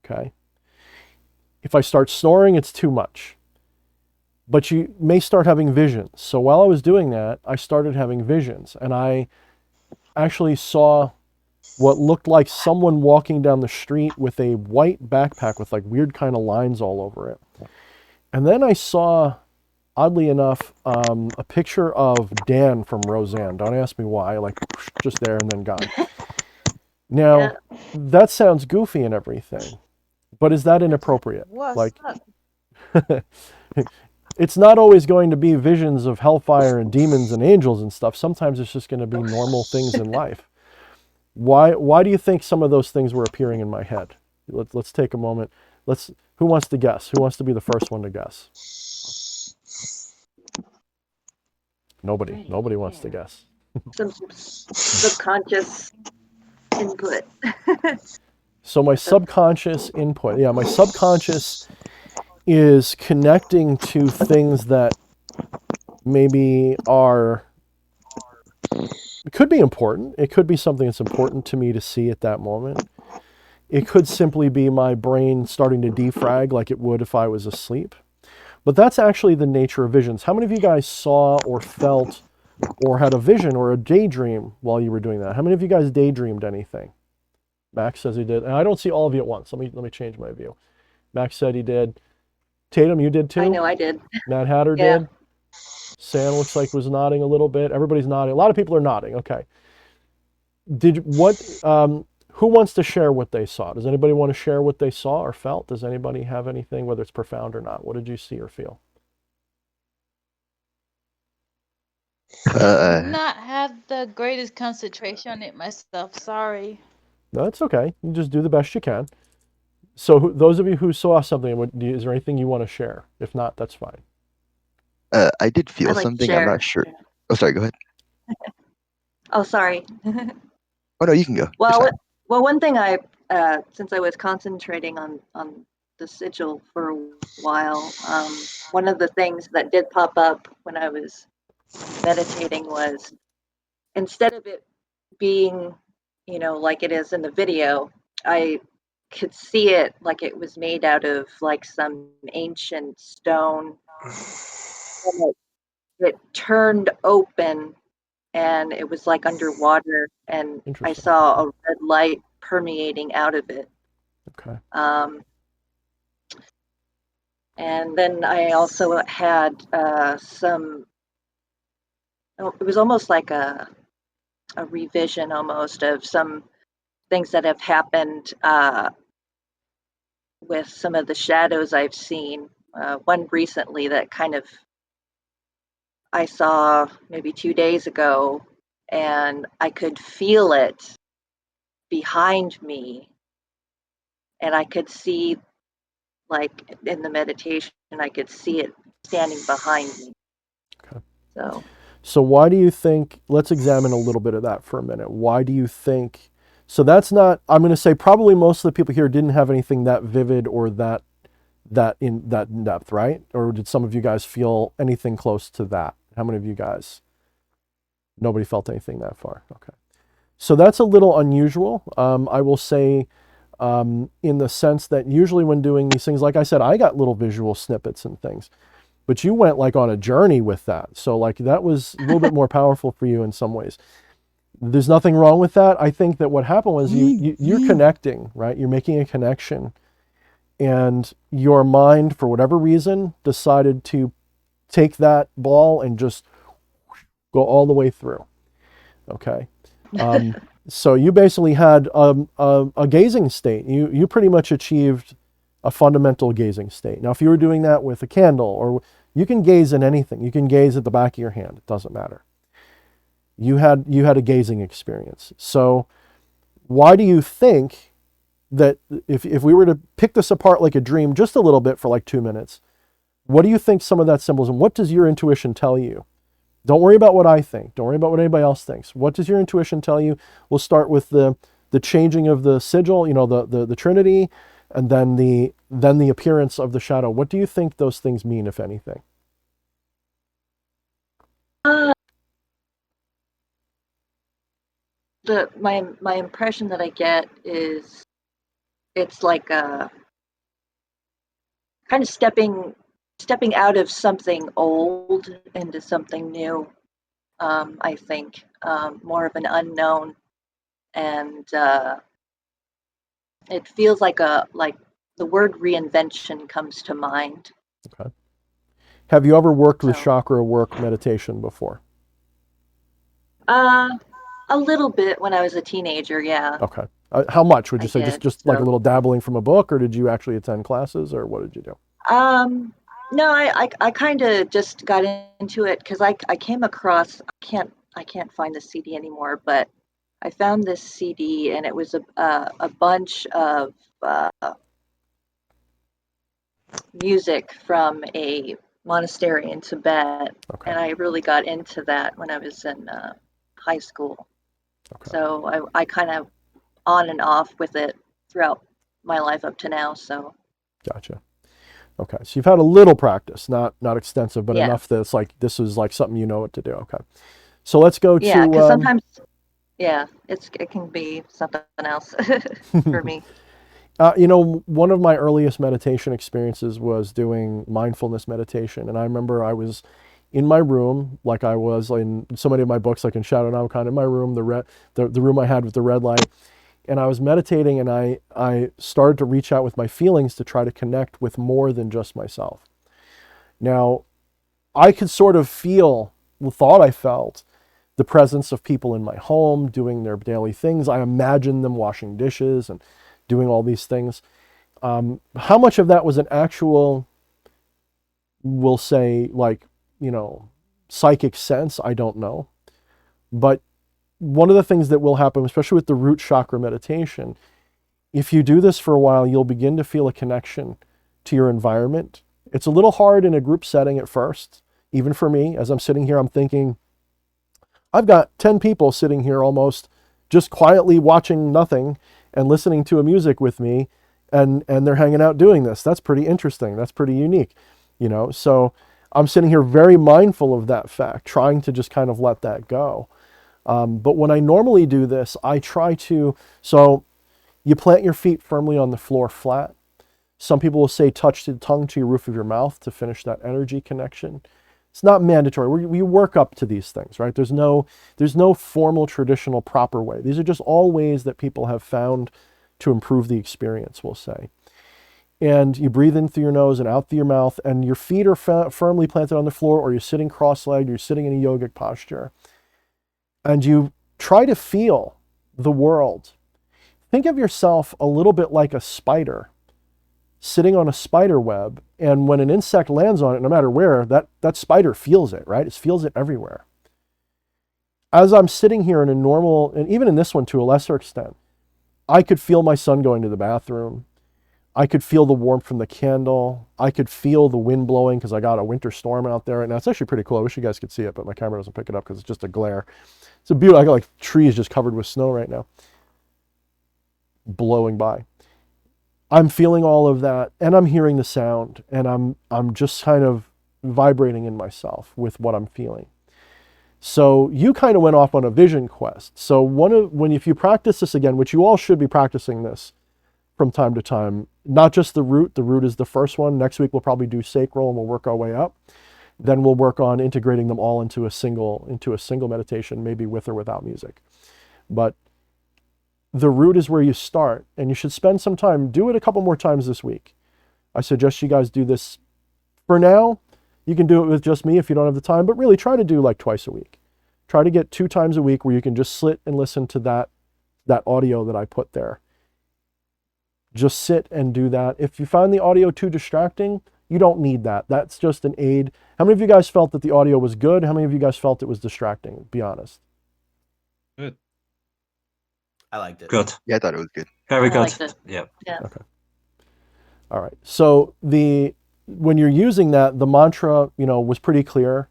okay? If I start snoring, it's too much. But you may start having visions. So while I was doing that, I started having visions, and I actually saw what looked like someone walking down the street with a white backpack with like weird kind of lines all over it. And then I saw, oddly enough, a picture of Dan from Roseanne. Don't ask me why, like just there and then gone. Now, that sounds goofy and everything, but is that inappropriate? Like, it's not always going to be visions of hellfire and demons and angels and stuff. Sometimes it's just going to be normal things in life. Why do you think some of those things were appearing in my head? Let's take a moment. Who wants to guess? Who wants to be the first one to guess? Nobody wants to guess. Some subconscious input. So my subconscious input, my subconscious is connecting to things that maybe it could be important. It could be something that's important to me to see at that moment. It could simply be my brain starting to defrag like it would if I was asleep. But that's actually the nature of visions. How many of you guys saw or felt or had a vision or a daydream while you were doing that? How many of you guys daydreamed anything? Max says he did. And I don't see all of you at once. Let me change my view. Max said he did. Tatum, you did too? I know I did. Mad Hatter did? Sam looks like was nodding a little bit. Everybody's nodding. A lot of people are nodding. Okay. Who wants to share what they saw? Does anybody want to share what they saw or felt? Does anybody have anything, whether it's profound or not? What did you see or feel? Not had the greatest concentration on it myself. Sorry. No, that's okay. You just do the best you can. So those of you who saw something, is there anything you want to share? If not, that's fine. I did feel something. I'm not sure. Oh, sorry. Go ahead. Oh, sorry. Oh no, you can go. Well, one thing since I was concentrating on the sigil for a while, one of the things that did pop up when I was meditating was, instead of it being, like it is in the video, I could see it like it was made out of like some ancient stone. And it turned open and it was like underwater, and I saw a red light permeating out of it. Okay. And then I also had it was almost like a revision almost of some things that have happened with some of the shadows I've seen. One recently that kind of I saw maybe 2 days ago, and I could feel it behind me. and I could see, like in the meditation, I could see it standing behind me. Okay. So why do you think, let's examine a little bit of that for a minute. Why do you think, so that's not, I'm going to say probably most of the people here didn't have anything that vivid or that in depth, right? Or did some of you guys feel anything close to that? How many of you guys? Nobody felt anything that far. Okay. So that's a little unusual. I will say, in the sense that usually when doing these things, like I said, I got little visual snippets and things, but you went like on a journey with that. So like that was a little bit more powerful for you in some ways. There's nothing wrong with that. I think that what happened was you're connecting, right? You're making a connection, and your mind, for whatever reason, decided to take that ball and just go all the way through. Okay. So you basically had a gazing state. You pretty much achieved a fundamental gazing state. Now, if you were doing that with a candle, or you can gaze in anything, you can gaze at the back of your hand. It doesn't matter. You had a gazing experience. So why do you think that if we were to pick this apart like a dream just a little bit for like 2 minutes, what do you think some of that symbolism, what does your intuition tell you? Don't worry about what I think. Don't worry about what anybody else thinks. What does your intuition tell you? We'll start with the changing of the sigil, the Trinity, and then the appearance of the shadow. What do you think those things mean, if anything? My impression that I get is it's like a kind of stepping out of something old into something new. I think more of an unknown, and it feels like the word reinvention comes to mind. Okay. Have you ever worked with chakra work meditation before? A little bit when I was a teenager, yeah. Okay. How much would you say? Did, just like a little dabbling from a book, or did you actually attend classes, or what did you do? No, I kind of just got into it because I came across, I can't find the CD anymore, but I found this CD, and it was a bunch of music from a monastery in Tibet, Okay. and I really got into that when I was in high school. Okay. So I kind of on and off with it throughout my life up to now. So Gotcha. Okay, so you've had a little practice, not extensive, but Yeah. enough that it's like this is like something you know what to do. Okay, so let's go yeah, to because sometimes it can be something else for me. one of my earliest meditation experiences was doing mindfulness meditation, and I remember I was in my room, like I was in so many of my books, like in Shadow Now, kind of in my room, the room I had with the red light. And I was meditating, and I started to reach out with my feelings to try to connect with more than just myself. Now, I could sort of thought I felt the presence of people in my home doing their daily things. I imagined them washing dishes and doing all these things. How much of that was an actual, we'll say, like, psychic sense? I don't know. But one of the things that will happen, especially with the root chakra meditation, if you do this for a while, you'll begin to feel a connection to your environment. It's a little hard in a group setting at first. Even for me, as I'm sitting here, I'm thinking, I've got 10 people sitting here almost just quietly watching nothing and listening to a music with me, and they're hanging out doing this. That's pretty interesting. That's pretty unique, So I'm sitting here very mindful of that fact, trying to just kind of let that go. But when I normally do this, I try to, so you plant your feet firmly on the floor flat. Some people will say touch the tongue to your roof of your mouth to finish that energy connection. It's not mandatory. We work up to these things, right? There's no formal, traditional, proper way. These are just all ways that people have found to improve the experience, we'll say. And you breathe in through your nose and out through your mouth, and your feet are firmly planted on the floor, or you're sitting cross-legged, you're sitting in a yogic posture. And you try to feel the world. Think of yourself a little bit like a spider sitting on a spider web, and when an insect lands on it, no matter where, that spider feels it, right? It feels it everywhere. As I'm sitting here in a normal, and even in this one to a lesser extent, I could feel my son going to the bathroom. I could feel the warmth from the candle. I could feel the wind blowing because I got a winter storm out there right now. It's actually pretty cool. I wish you guys could see it, but my camera doesn't pick it up because it's just a glare. It's a beautiful, I got like trees just covered with snow right now, blowing by. I'm feeling all of that, and I'm hearing the sound, and I'm just kind of vibrating in myself with what I'm feeling. So you kind of went off on a vision quest. So if you practice this again, which you all should be practicing this from time to time, not just the root is the first one. Next week we'll probably do sacral and we'll work our way up. Then we'll work on integrating them all into a single meditation, maybe with or without music. But the root is where you start, and you should spend some time. Do it a couple more times this week. I suggest you guys do this. For now, you can do it with just me if you don't have the time, but really try to do like twice a week. Try to get 2 times a week where you can just sit and listen to that audio that I put there. Just sit and do that. If you find the audio too distracting, you don't need that. That's just an aid. How many of you guys felt that the audio was good? How many of you guys felt it was distracting? Be honest. Good. I liked it. Good. Yeah, I thought it was good. Very I good. liked it. Yeah. Yeah. Okay. All right. So when you're using that, the mantra, was pretty clear.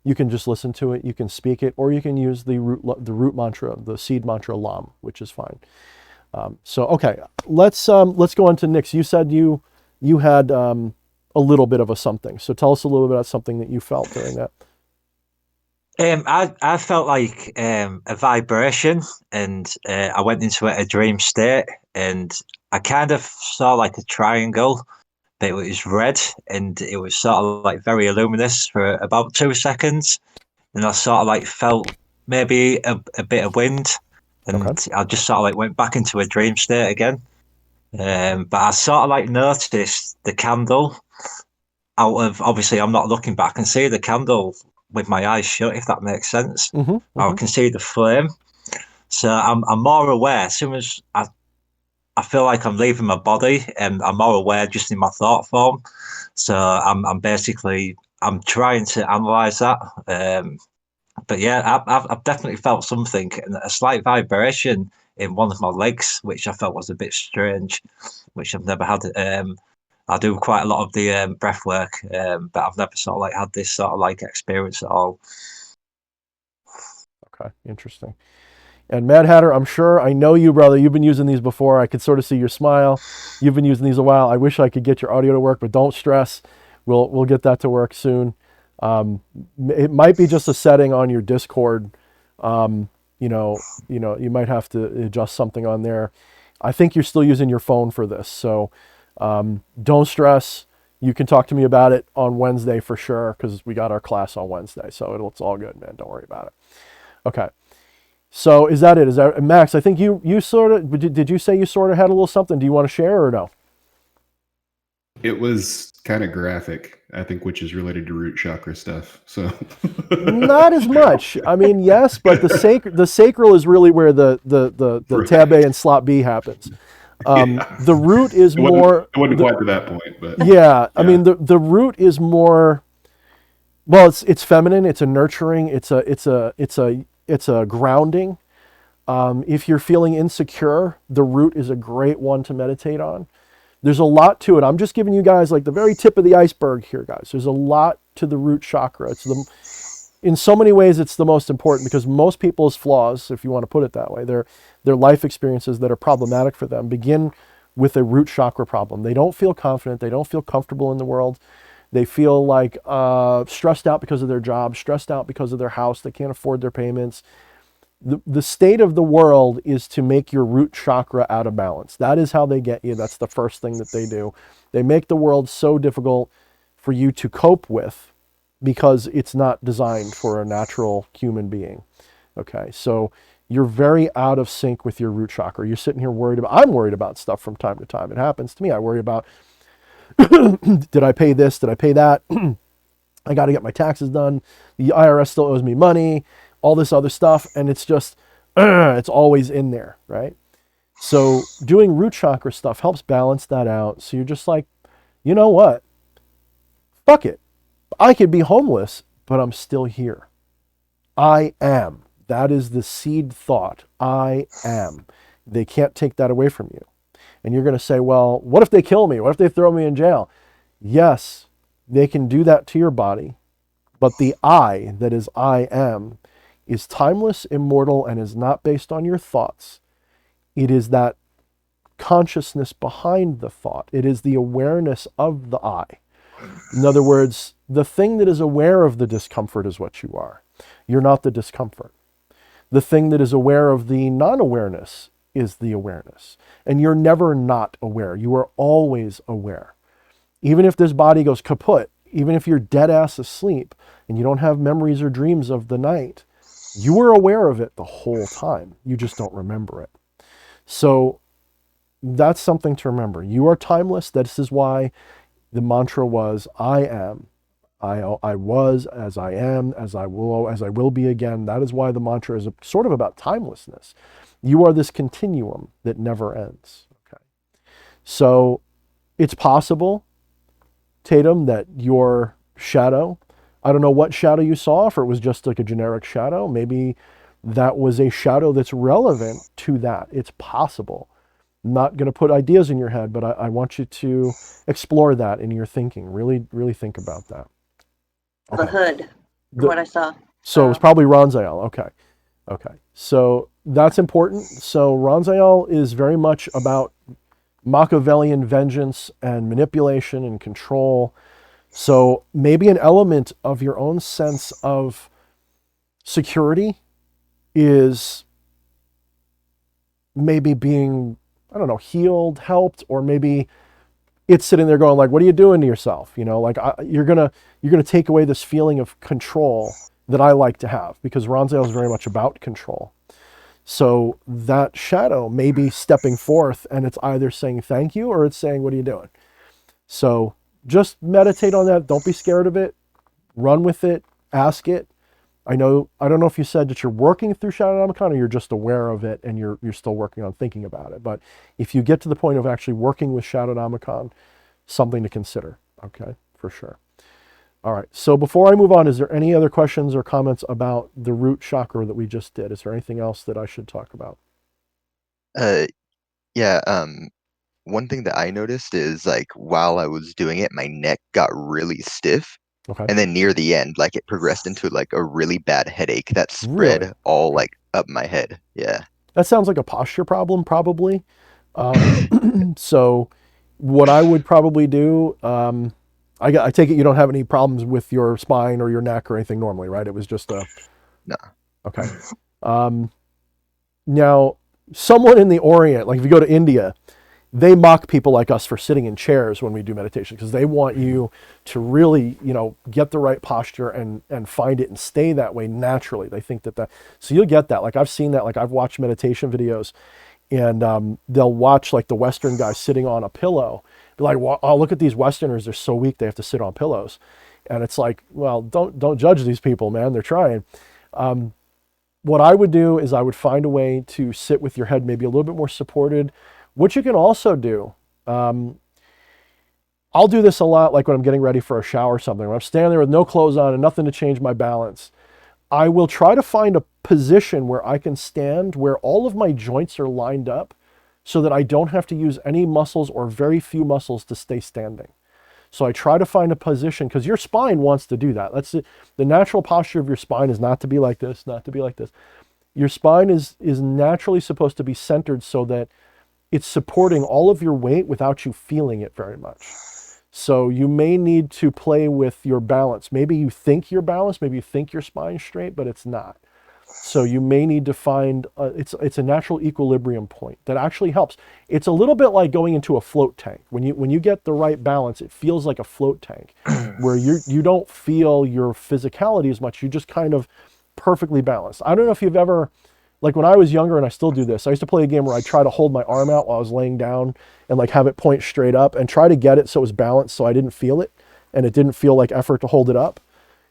You can just listen to it. You can speak it, or you can use the root mantra, the seed mantra Lam, which is fine. So okay, let's go on to Nix. You said you had a little bit of a something. So tell us a little bit about something that you felt during that. I felt like a vibration, and I went into a dream state, and I kind of saw like a triangle, but it was red, and it was sort of like very luminous for about 2 seconds, and I sort of like felt maybe a bit of wind, and Okay. I just sort of like went back into a dream state again. But I sort of like noticed the candle out of, obviously I'm not looking, but I can see the candle with my eyes shut, if that makes sense. Mm-hmm, Or I can see the flame. So I'm more aware. As soon as I feel like I'm leaving my body, and I'm more aware just in my thought form. So I'm basically trying to analyze that. But yeah, I've definitely felt something, and a slight vibration in one of my legs, which I felt was a bit strange, which I've never had. I do quite a lot of the breath work, but I've never sort of like had this sort of like experience at all. Okay, interesting. And Mad Hatter, I know you, brother. You've been using these before. I could sort of see your smile. You've been using these a while. I wish I could get your audio to work, but don't stress. We'll get that to work soon. It might be just a setting on your Discord. You might have to adjust something on there. I think you're still using your phone for this, so don't stress. You can talk to me about it on Wednesday for sure, because we got our class on Wednesday, so it's all good, man. Don't worry about it. Okay. So is that it? Is that Max? I think you sort of did. You say you sort of had a little something? Do you want to share or no? It was kind of graphic, I think, which is related to root chakra stuff. So not as much. I mean, yes, but the sacral is really where the Right. tab A and slot B happens. The root is more. It wasn't quite to that point, but Yeah, I mean the root is more. Well, it's feminine. It's a nurturing. It's a grounding. If you're feeling insecure, the root is a great one to meditate on. There's a lot to it. I'm just giving you guys like the very tip of the iceberg here, guys. There's a lot to the root chakra. In so many ways, it's the most important, because most people's flaws, if you want to put it that way, their life experiences that are problematic for them begin with a root chakra problem. They don't feel confident. They don't feel comfortable in the world. They feel like stressed out because of their job, stressed out because of their house. They can't afford their payments. The state of the world is to make your root chakra out of balance. That is how they get you. That's the first thing that they do. They make the world so difficult for you to cope with, because it's not designed for a natural human being. Okay, so you're very out of sync with your root chakra. You're sitting here I'm worried about stuff from time to time. It happens to me. I worry about, did I pay this? Did I pay that? I got to get my taxes done. The IRS still owes me money, all this other stuff. And it's just, it's always in there, right? So doing root chakra stuff helps balance that out. So you're just like, you know what? Fuck it. I could be homeless, but I'm still here. I am. That is the seed thought. I am. They can't take that away from you. And you're going to say, well, what if they kill me? What if they throw me in jail? Yes, they can do that to your body. But the I, that is I am, is timeless, immortal, and is not based on your thoughts. It is that consciousness behind the thought. It is the awareness of the I. In other words, the thing that is aware of the discomfort is what you are. You're not the discomfort. The thing that is aware of the non-awareness is the awareness. And you're never not aware. You are always aware. Even if this body goes kaput, even if you're dead ass asleep and you don't have memories or dreams of the night, you were aware of it the whole time. You just don't remember it. So that's something to remember. You are timeless. This is why the mantra was, I am. I was, as I am, as I will be again. That is why the mantra is sort of about timelessness. You are this continuum that never ends. Okay. So it's possible, Tatum, that your shadow, I don't know what shadow you saw, if it was just like a generic shadow, maybe that was a shadow that's relevant to that. It's possible. I'm not going to put ideas in your head, but I want you to explore that in your thinking. Really, really think about that. Okay. The hood, from what I saw. So it was probably Ronzael. Okay. Okay. So that's important. So Ronzael is very much about Machiavellian vengeance and manipulation and control. So maybe an element of your own sense of security is maybe being, I don't know, healed, helped, or maybe it's sitting there going like, what are you doing to yourself? You know, like you're going to take away this feeling of control that I like to have, because Ronzael is very much about control. So that shadow may be stepping forth, and it's either saying thank you or it's saying, what are you doing? So just meditate on that. Don't be scared of it. Run with it. Ask it. I don't know if you said that you're working through Shadownomicon or you're just aware of it and you're still working on thinking about it. But if you get to the point of actually working with Shadownomicon, something to consider. Okay, for sure. All right. So before I move on, is there any other questions or comments about the root chakra that we just did? Is there anything else that I should talk about? Yeah. One thing that I noticed is, like, while I was doing it, my neck got really stiff. Okay. And then near the end, like, it progressed into like a really bad headache that spread Really? all like up my head. Yeah. That sounds like a posture problem, probably. So what I would probably do, I take it you don't have any problems with your spine or your neck or anything normally, right? It was just a... No. Okay. Now, someone in the Orient, like if you go to India, they mock people like us for sitting in chairs when we do meditation, because they want you to really, get the right posture and find it and stay that way naturally. They think that so you'll get that. Like I've seen that, like I've watched meditation videos, and they'll watch like the Western guy sitting on a pillow. Be like, oh, look at these Westerners. They're so weak. They have to sit on pillows. And it's like, well, don't judge these people, man. They're trying. What I would do is I would find a way to sit with your head maybe a little bit more supported. What you can also do, I'll do this a lot, like when I'm getting ready for a shower or something. When I'm standing there with no clothes on and nothing to change my balance, I will try to find a position where I can stand, where all of my joints are lined up so that I don't have to use any muscles or very few muscles to stay standing. So I try to find a position, because your spine wants to do that. That's it. The natural posture of your spine is not to be like this, not to be like this. Your spine is naturally supposed to be centered so that it's supporting all of your weight without you feeling it very much. So you may need to play with your balance. Maybe you think you're balanced, maybe you think your spine's straight, but it's not. So you may need to find, it's a natural equilibrium point that actually helps. It's a little bit like going into a float tank. When you get the right balance, it feels like a float tank where you don't feel your physicality as much. You just kind of perfectly balanced. I don't know if you've ever, like when I was younger, and I still do this, I used to play a game where I try to hold my arm out while I was laying down and like have it point straight up and try to get it so it was balanced so I didn't feel it and it didn't feel like effort to hold it up.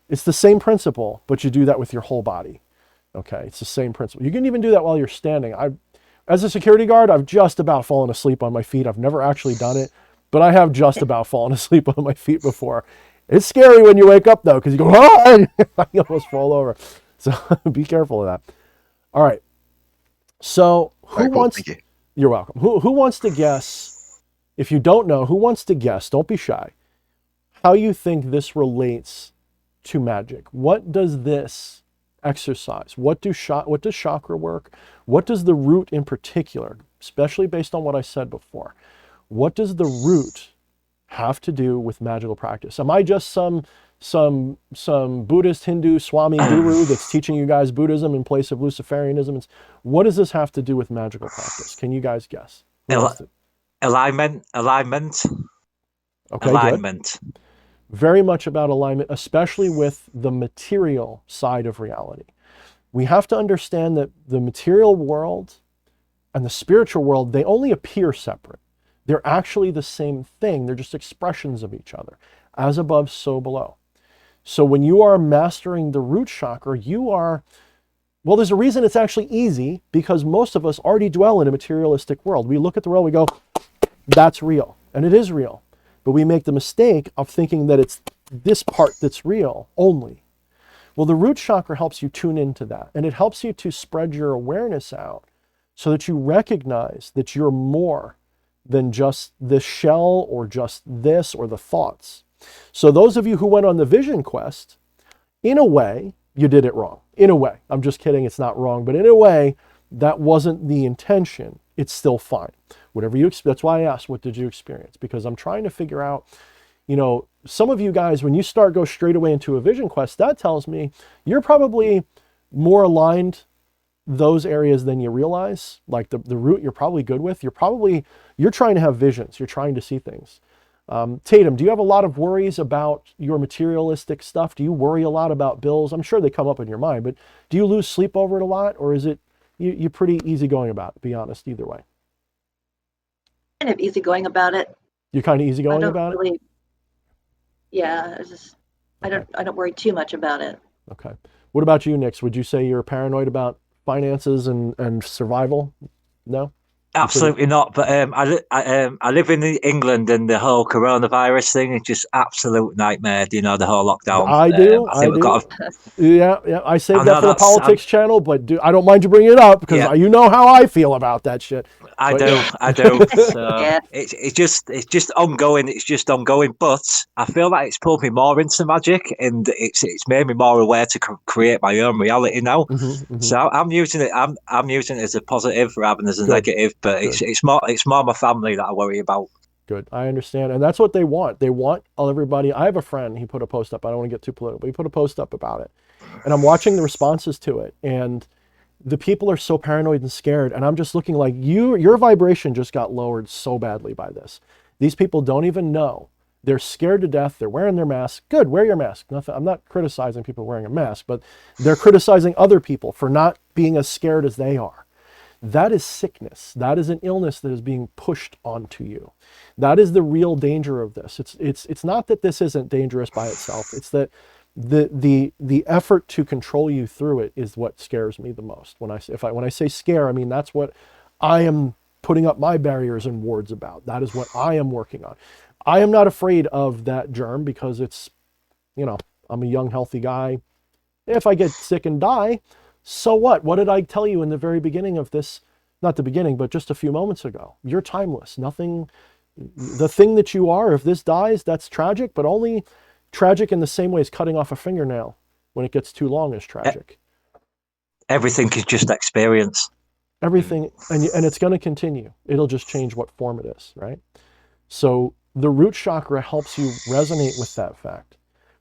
It's the same principle, but you do that with your whole body. Okay, it's the same principle. You can even do that while you're standing. As a security guard, I've just about fallen asleep on my feet. I've never actually done it, but I have just about fallen asleep on my feet before. It's scary when you wake up though, because you go, ah! You almost fall over. So be careful of that. All right. So who wants? You're welcome. Who wants to guess? If you don't know, who wants to guess? Don't be shy. How you think this relates to magic? What does this exercise? What does chakra work? What does the root in particular, especially based on what I said before, what does the root have to do with magical practice? Am I just some Buddhist, Hindu, Swami guru that's teaching you guys Buddhism in place of Luciferianism? What does this have to do with magical practice? Can you guys guess? Alignment. Okay, Alignment. Good. Very much about alignment, especially with the material side of reality. We have to understand that the material world and the spiritual world, they only appear separate. They're actually the same thing. They're just expressions of each other. As above, so below. So when you are mastering the root chakra, you are, well, there's a reason it's actually easy, because most of us already dwell in a materialistic world. We look at the world, we go, that's real. And it is real. But we make the mistake of thinking that it's this part that's real only. Well, the root chakra helps you tune into that. And it helps you to spread your awareness out so that you recognize that you're more than just this shell or just this or the thoughts. So those of you who went on the vision quest, in a way, you did it wrong. In a way. I'm just kidding, it's not wrong. But in a way, that wasn't the intention. It's still fine. Whatever you experience, that's why I asked, what did you experience? Because I'm trying to figure out, you know, some of you guys, when you go straight away into a vision quest, that tells me you're probably more aligned those areas than you realize. Like the root you're probably good with. You're trying to have visions. You're trying to see things. Tatum, do you have a lot of worries about your materialistic stuff? Do you worry a lot about bills? I'm sure they come up in your mind, but do you lose sleep over it a lot? Or is it, you're pretty easygoing about it, be honest, either way? Kind of easygoing about it. You're kind of easygoing about it? Yeah, I don't worry too much about it. Okay. What about you, Nix? Would you say you're paranoid about finances and survival? No? Absolutely not. But I live in England, and the whole coronavirus thing is just absolute nightmare. You know, the whole lockdown. I do. Yeah. I saved that for the politics channel, but I don't mind you bringing it up because you know how I feel about that shit. I do. So yeah. It's just ongoing. It's just ongoing. But I feel like it's pulled me more into magic, and it's made me more aware to create my own reality now. Mm-hmm. So I'm using it. I'm using it as a positive rather than as a negative. But it's more my family that I worry about. Good. I understand. And that's what they want. They want everybody. I have a friend, he put a post up. I don't want to get too political, but he put a post up about it. And I'm watching the responses to it. And the people are so paranoid and scared. And I'm just looking like your vibration just got lowered so badly by this. These people don't even know. They're scared to death. They're wearing their mask. Good. Wear your mask. Nothing. I'm not criticizing people wearing a mask, but they're criticizing other people for not being as scared as they are. That is sickness. That is an illness that is being pushed onto you. That is the real danger of this. It's not that this isn't dangerous by itself. It's that the effort to control you through it is what scares me the most. When I say scare, I mean that's what I am putting up my barriers and wards about. That is what I am working on. I am not afraid of that germ because it's, you know, I'm a young, healthy guy. If I get sick and die, so what? What did I tell you in the very beginning of this? Not the beginning, but just a few moments ago. You're timeless. Nothing, the thing that you are, if this dies, that's tragic, but only tragic in the same way as cutting off a fingernail when it gets too long is tragic. Everything is just experience. Everything, and it's going to continue. It'll just change what form it is, right? So the root chakra helps you resonate with that fact.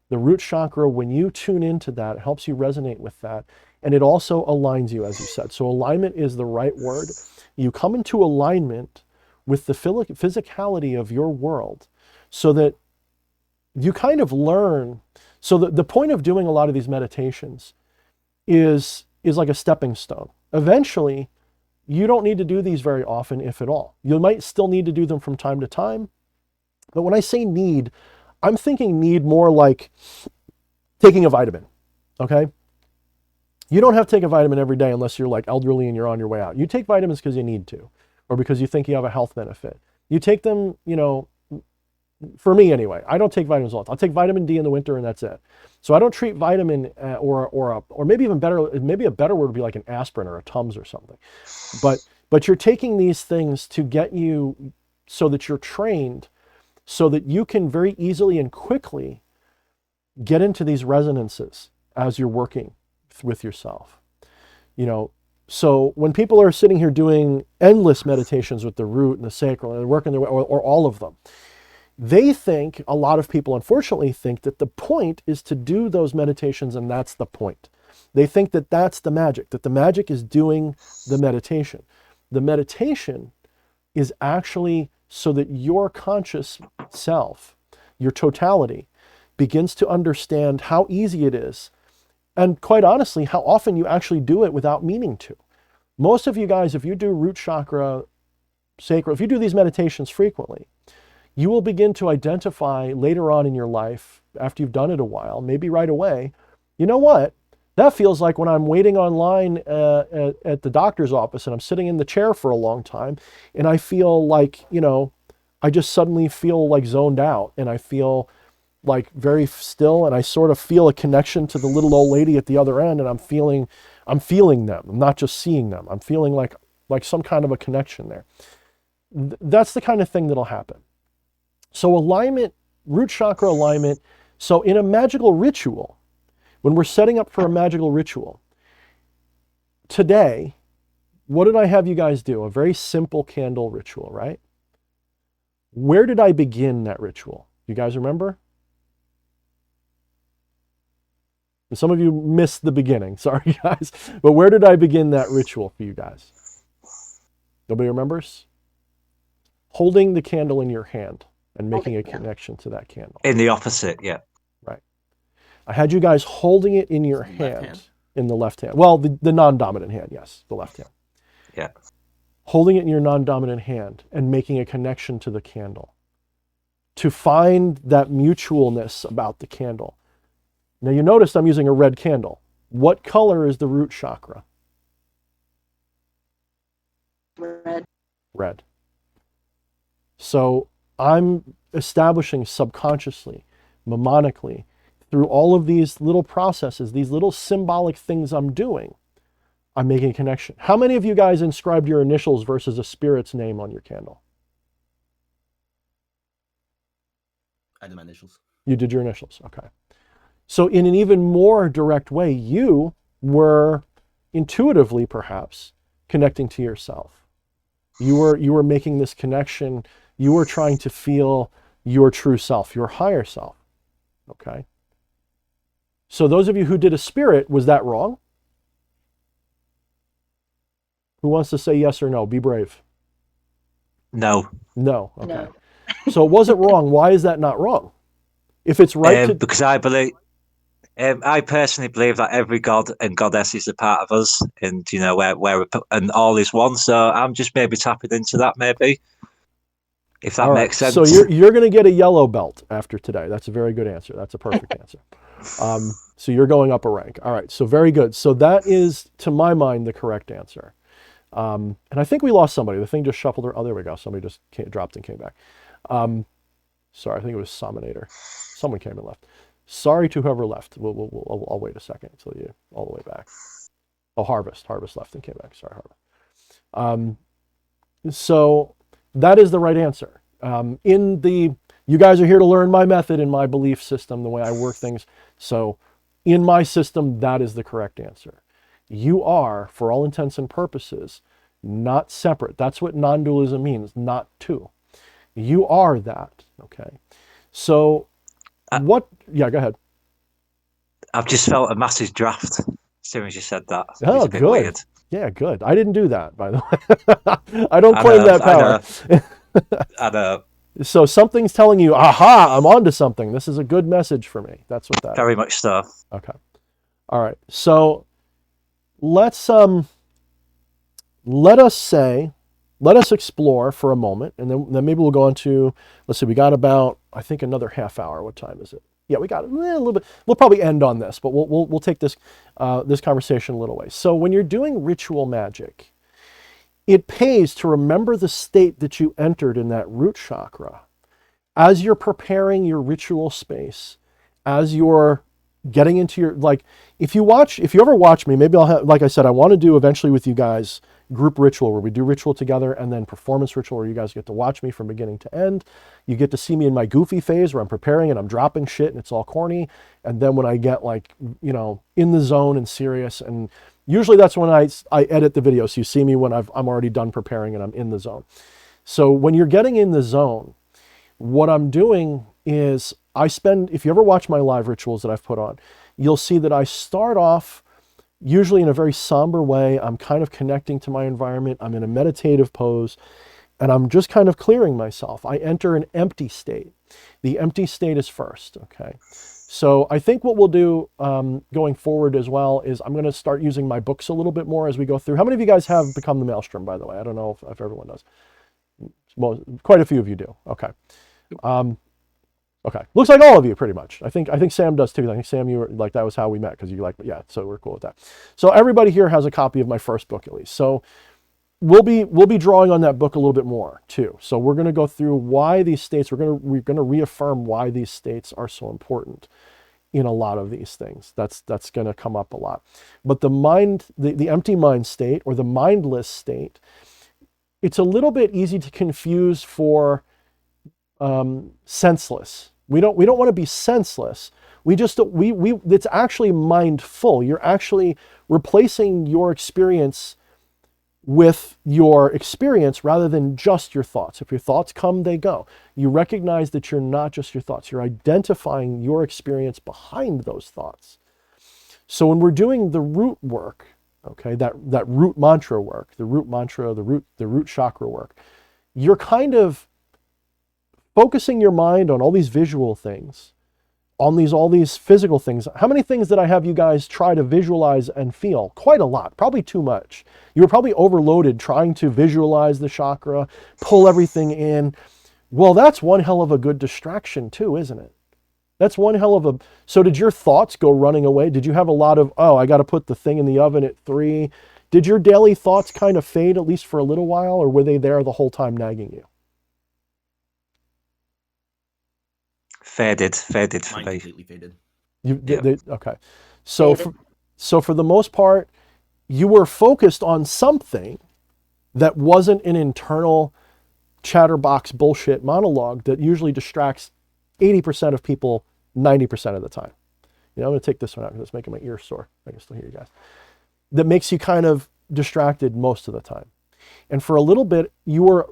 The root chakra, when you tune into that, it helps you resonate with that. And it also aligns you, as you said. So alignment is the right word. You come into alignment with the physicality of your world so that you kind of learn. So the point of doing a lot of these meditations is like a stepping stone. Eventually, you don't need to do these very often, if at all. You might still need to do them from time to time. But when I say need, I'm thinking need more like taking a vitamin, okay? You don't have to take a vitamin every day unless you're like elderly and you're on your way out. You take vitamins because you need to, or because you think you have a health benefit. You take them, you know, for me anyway, I don't take vitamins all the time. I'll take vitamin D in the winter and that's it. So I don't treat vitamin or maybe even better, maybe a better word would be like an aspirin or a Tums or something. But But you're taking these things to get you so that you're trained, so that you can very easily and quickly get into these resonances as you're working with yourself. So when people are sitting here doing endless meditations with the root and the sacral, and they're working their way, or all of them, they think, a lot of people unfortunately think, that the point is to do those meditations, and that's the point. They think that that's the magic, that the magic is doing the meditation. The meditation is actually so that your conscious self, your totality, begins to understand how easy it is, and quite honestly, how often you actually do it without meaning to. Most of you guys, if you do root chakra, sacral, if you do these meditations frequently, you will begin to identify later on in your life, after you've done it a while, maybe right away, you know what? That feels like when I'm waiting online at the doctor's office and I'm sitting in the chair for a long time, and I feel like, I just suddenly feel like zoned out, and I feel like very still, and I sort of feel a connection to the little old lady at the other end, and I'm feeling them. I'm not just seeing them. I'm feeling like some kind of a connection there. That's the kind of thing that'll happen. So alignment, root chakra alignment. So in a magical ritual, when we're setting up for a magical ritual, today, what did I have you guys do? A very simple candle ritual, right? Where did I begin that ritual? You guys remember? And some of you missed the beginning. Sorry, guys. But where did I begin that ritual for you guys? Nobody remembers? Holding the candle in your hand and making a connection to that candle. In the opposite, yeah. Right. I had you guys holding it in your hand, in the left hand. Well, the non-dominant hand, yes, the left hand. Yeah. Holding it in your non-dominant hand and making a connection to the candle. To find that mutualness about the candle. Now you notice I'm using a red candle. What color is the root chakra? Red. Red. So I'm establishing subconsciously, mnemonically, through all of these little processes, these little symbolic things I'm doing, I'm making a connection. How many of you guys inscribed your initials versus a spirit's name on your candle? I did my initials. You did your initials, okay. So in an even more direct way, you were intuitively, perhaps, connecting to yourself. You were making this connection. You were trying to feel your true self, your higher self, okay? So those of you who did a spirit, was that wrong? Who wants to say yes or no? Be brave. No. No, okay. No. So it wasn't wrong. Why is that not wrong? If it's right to... Because I believe... I personally believe that every god and goddess is a part of us, and and all is one. So I'm just maybe tapping into that, maybe, if that makes sense. So you're going to get a yellow belt after today. That's a very good answer. That's a perfect answer. So you're going up a rank. All right. So very good. So that is, to my mind, the correct answer. And I think we lost somebody. The thing just shuffled. Oh, there we go. Somebody just dropped and came back. Sorry, I think it was Sominator. Someone came and left. Sorry to whoever left. I'll wait a second until you all the way back. Oh, Harvest left and came back. Sorry, Harvest. So that is the right answer. You guys are here to learn my method and my belief system, the way I work things. So in my system, that is the correct answer. You are, for all intents and purposes, not separate. That's what non-dualism means, not two. You are that, okay? So yeah, go ahead. I've just felt a massive draft as soon as you said that. Oh, it's a bit good. weird. Yeah, good. I didn't do that, by the way. I don't claim that power. I know. So something's telling you, aha, I'm onto something. This is a good message for me. That's what that Very much so. Okay. All right. So let us explore for a moment, and then maybe we'll go on to, let's see, we got about, I think, another half hour. What time is it? Yeah, we got a little bit. We'll probably end on this, but we'll take this conversation a little way. So when you're doing ritual magic, it pays to remember the state that you entered in that root chakra as you're preparing your ritual space, as you're getting into your, like, if you ever watch me, maybe I'll have, like I said, I want to do eventually with you guys group ritual where we do ritual together, and then performance ritual where you guys get to watch me from beginning to end. You get to see me in my goofy phase where I'm preparing and I'm dropping shit and it's all corny. And then when I get, like, you know, in the zone and serious, and usually that's when I edit the video. So you see me when I'm already done preparing and I'm in the zone. So when you're getting in the zone, what I'm doing is if you ever watch my live rituals that I've put on, you'll see that I start off usually in a very somber way. I'm kind of connecting to my environment. I'm in a meditative pose, and I'm just kind of clearing myself. I enter an empty state. The empty state is first, okay? So I think what we'll do going forward as well is I'm going to start using my books a little bit more as we go through. How many of you guys have Become the Maelstrom, by the way? I don't know if everyone does. Well, quite a few of you do. Okay. Okay. Looks like all of you pretty much. I think Sam does too. I think Sam, you were like, that was how we met, because you like, yeah, so we're cool with that. So everybody here has a copy of my first book at least. So we'll be drawing on that book a little bit more too. So we're going to go through why these states, we're going to reaffirm why these states are so important in a lot of these things. That's going to come up a lot. But the empty mind state, or the mindless state, it's a little bit easy to confuse for senseless. We don't want to be senseless. It's actually mindful. You're actually replacing your experience with your experience rather than just your thoughts. If your thoughts come, they go. You recognize that you're not just your thoughts. You're identifying your experience behind those thoughts. So when we're doing the root work, okay, that root mantra work, the root mantra, the root chakra work, you're kind of focusing your mind on all these visual things, on all these physical things. How many things did I have you guys try to visualize and feel? Quite a lot, probably too much. You were probably overloaded trying to visualize the chakra, pull everything in. Well, that's one hell of a good distraction too, isn't it? That's one hell of a, so did your thoughts go running away? Did you have a lot of, oh, I got to put the thing in the oven at 3? Did your daily thoughts kind of fade, at least for a little while, or were they there the whole time nagging you? Faded for Mine me. completely faded. Okay. So for the most part, you were focused on something that wasn't an internal chatterbox bullshit monologue that usually distracts 80% of people 90% of the time. You know, I'm going to take this one out because it's making my ears sore. I can still hear you guys. That makes you kind of distracted most of the time. And for a little bit, you were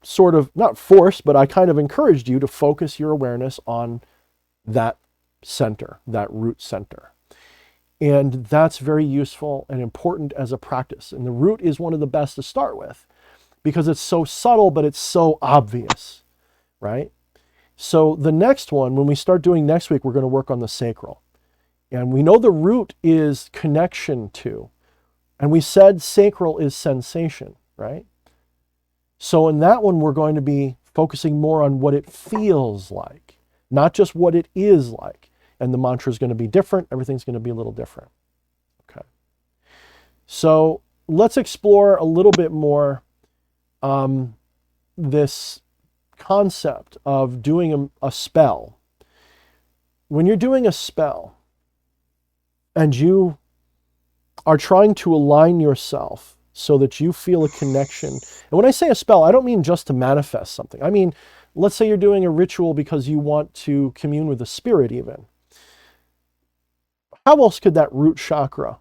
sort of, not forced, but I kind of encouraged you to focus your awareness on that center, that root center. And that's very useful and important as a practice. And the root is one of the best to start with because it's so subtle, but it's so obvious, right? So the next one, when we start doing next week, we're going to work on the sacral. And we know the root is connection to. And we said sacral is sensation, right? So in that one, we're going to be focusing more on what it feels like, not just what it is like. And the mantra is going to be different. Everything's going to be a little different. Okay. So let's explore a little bit more this concept of doing a spell. When you're doing a spell and you are trying to align yourself so that you feel a connection. And when I say a spell, I don't mean just to manifest something. I mean, let's say you're doing a ritual because you want to commune with the spirit even. How else could that root chakra,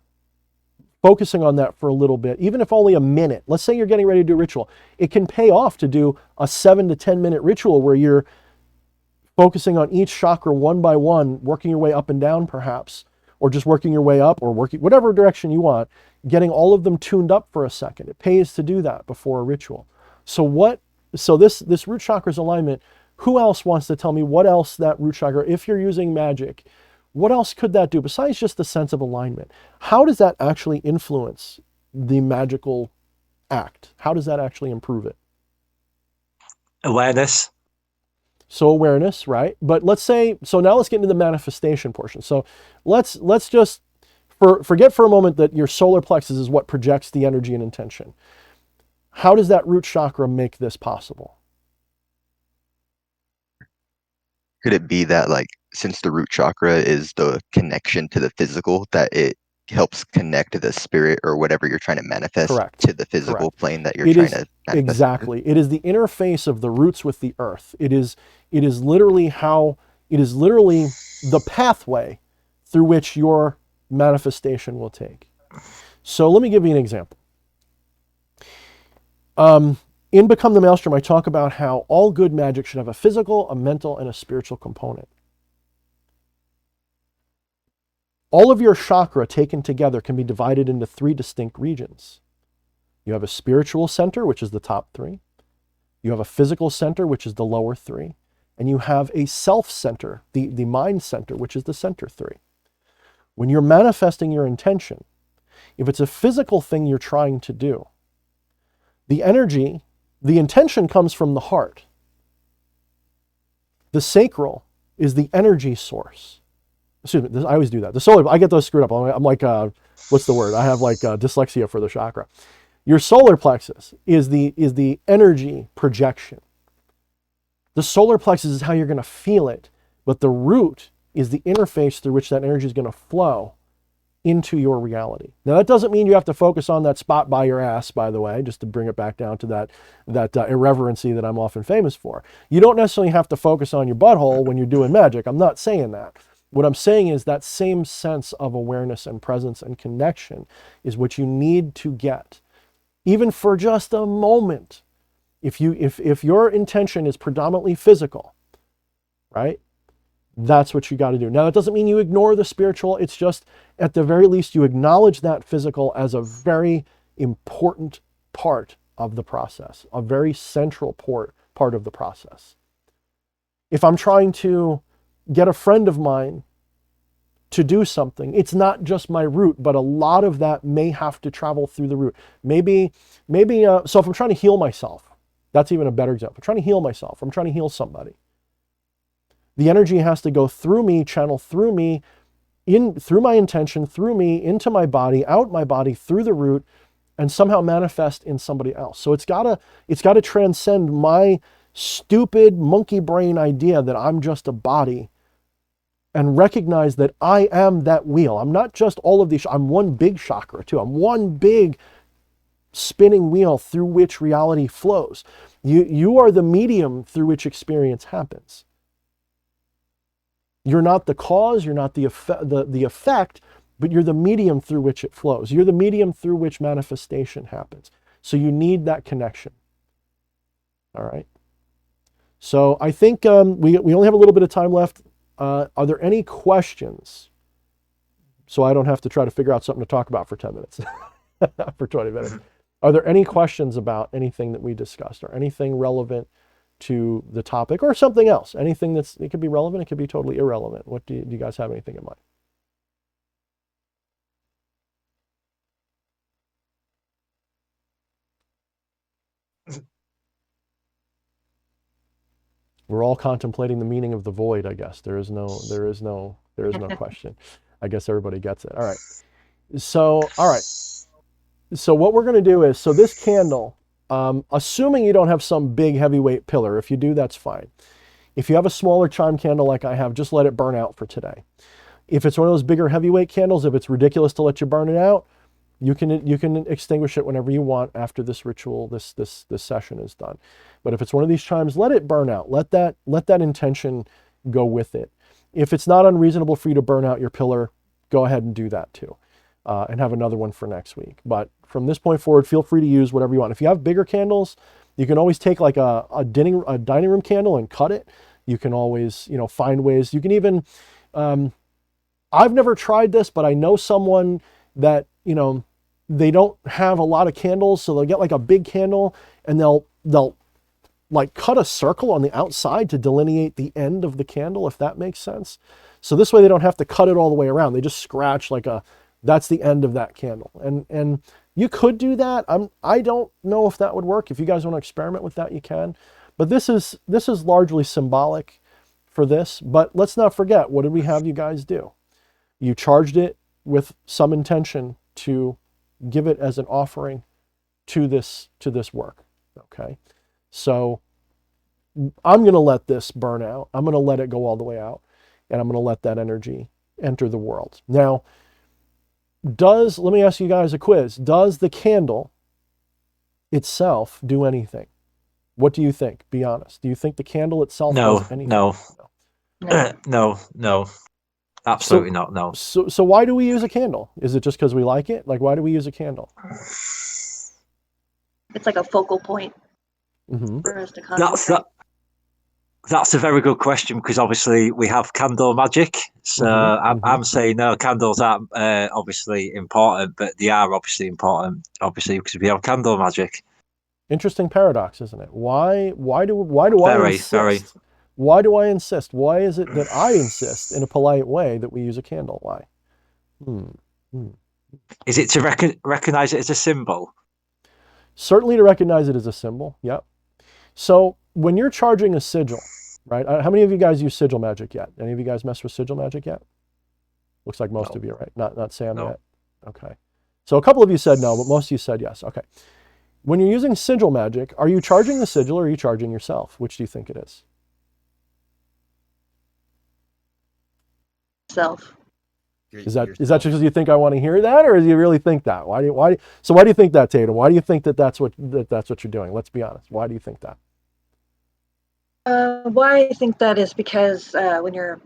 focusing on that for a little bit, even if only a minute, let's say you're getting ready to do a ritual, it can pay off to do a 7 to 10 minute ritual where you're focusing on each chakra one by one, working your way up and down perhaps, or just working your way up or working whatever direction you want, getting all of them tuned up for a second. It pays to do that before a ritual. So this root chakra's alignment, who else wants to tell me what else that root chakra, if you're using magic, what else could that do besides just the sense of alignment? How does that actually influence the magical act? How does that actually improve it? Awareness. So awareness, right? But let's say, so now let's get into the manifestation portion. So let's just forget for a moment that your solar plexus is what projects the energy and intention. How does that root chakra make this possible? Could it be that like since the root chakra is the connection to the physical, that it helps connect the spirit or whatever you're trying to manifest Correct. to the physical Correct. plane that you're It trying is to manifest. exactly. It is the interface of the roots with the earth. It is literally the pathway through which your manifestation will take. So let me give you an example. In Become the Maelstrom, I talk about how all good magic should have a physical, a mental, and a spiritual component. All of your chakra taken together can be divided into 3 distinct regions. You have a spiritual center, which is the top 3. You have a physical center, which is the lower 3. And you have a self center, the mind center, which is the center 3. When you're manifesting your intention, if it's a physical thing you're trying to do, the intention comes from the heart. The sacral is the energy source. Excuse me, I always do that. The solar, I get those screwed up. I'm like, what's the word? I have like dyslexia for the chakra. Your solar plexus is the energy projection. The solar plexus is how you're going to feel it, but the root is the interface through which that energy is going to flow into your reality. Now, that doesn't mean you have to focus on that spot by your ass, by the way, just to bring it back down to that irreverency that I'm often famous for. You don't necessarily have to focus on your butthole when you're doing magic. I'm not saying that. What I'm saying is that same sense of awareness and presence and connection is what you need to get, even for just a moment. If your intention is predominantly physical, right? That's what you got to do. Now, that doesn't mean you ignore the spiritual. It's just, at the very least, you acknowledge that physical as a very important part of the process, a very central part of the process. If I'm trying to get a friend of mine to do something, it's not just my root, but a lot of that may have to travel through the root. So if I'm trying to heal myself, that's even a better example. I'm trying to heal myself. I'm trying to heal somebody. The energy has to go through me, channel through me, through my intention, through me, into my body, out my body, through the root, and somehow manifest in somebody else. So it's gotta transcend my stupid monkey brain idea that I'm just a body, and recognize that I am that wheel. I'm not just all of these. I'm one big chakra too. I'm one big spinning wheel through which reality flows. You are the medium through which experience happens. You're not the cause, you're not the effect, but you're the medium through which it flows. You're the medium through which manifestation happens. So you need that connection. All right. So I think we only have a little bit of time left. Are there any questions? So I don't have to try to figure out something to talk about for 10 minutes, for 20 minutes. Are there any questions about anything that we discussed, or anything relevant to the topic, or something else? Anything it could be relevant, it could be totally irrelevant. What do you guys have anything in mind? We're all contemplating the meaning of the void, I guess. There is no question. I guess everybody gets it. All right. So what we're going to do is, so this candle, assuming you don't have some big heavyweight pillar, if you do, that's fine. If you have a smaller chime candle like I have, just let it burn out for today. If it's one of those bigger heavyweight candles, if it's ridiculous to let you burn it out, you can extinguish it whenever you want after this ritual, this session is done. But if it's one of these chimes, let it burn out. Let that intention go with it. If it's not unreasonable for you to burn out your pillar, go ahead and do that too. And have another one for next week. But from this point forward, feel free to use whatever you want. If you have bigger candles, you can always take like a dining room candle and cut it. You can always, find ways. You can even, I've never tried this, but I know someone that, they don't have a lot of candles, so they'll get like a big candle and they'll like cut a circle on the outside to delineate the end of the candle, if that makes sense. So this way they don't have to cut it all the way around. They just scratch that's the end of that candle. And you could do that. I don't know if that would work. If you guys want to experiment with that, you can. But this is largely symbolic for this. But let's not forget, what did we have you guys do? You charged it with some intention to give it as an offering to this work. Okay. So I'm going to let this burn out. I'm going to let it go all the way out. and I'm going to let that energy enter the world. Now, let me ask you guys a quiz. Does the candle itself do anything? What do you think? Be honest. Do you think the candle itself No, does anything? no, No. no, absolutely not. No. So why do we use a candle? Is it just because we like it? Like, why do we use a candle? It's like a focal point Mm-hmm. for us to concentrate. That's a very good question, because obviously we have candle magic. So I'm saying no, candles aren't obviously important, but they are obviously important, obviously, because we have candle magic. Interesting paradox, isn't it? Why do I Very, insist? very. Why do I insist? Why is it that I insist in a polite way that we use a candle? Why? Is it to recognize it as a symbol? Certainly to recognize it as a symbol. Yep. So when you're charging a sigil, right? How many of you guys use sigil magic yet? Any of you guys mess with sigil magic yet? Looks like most of you, right? Not Sam yet. Okay. So a couple of you said no, but most of you said yes. Okay. When you're using sigil magic, are you charging the sigil or are you charging yourself? Which do you think it is? Self. Is that just because you think I want to hear that, or do you really think that? Why do you think that, Tatum? Why do you think that's what you're doing? Let's be honest. Why do you think that? Why I think that is because when you're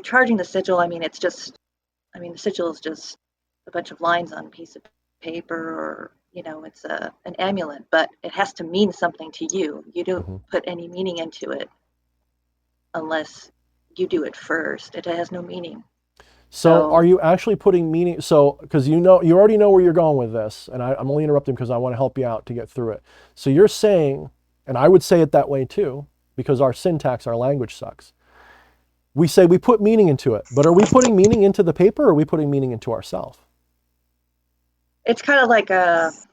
charging the sigil, I mean, the sigil is just a bunch of lines on a piece of paper, or it's an amulet, but it has to mean something to you. You don't put any meaning into it unless you do it first. It has no meaning. So are you actually putting meaning? So, because you already know where you're going with this, and I'm only interrupting because I want to help you out to get through it. So you're saying, and I would say it that way too, because our syntax, our language sucks. We say we put meaning into it, but are we putting meaning into the paper, or are we putting meaning into ourselves? It's kind of like sigils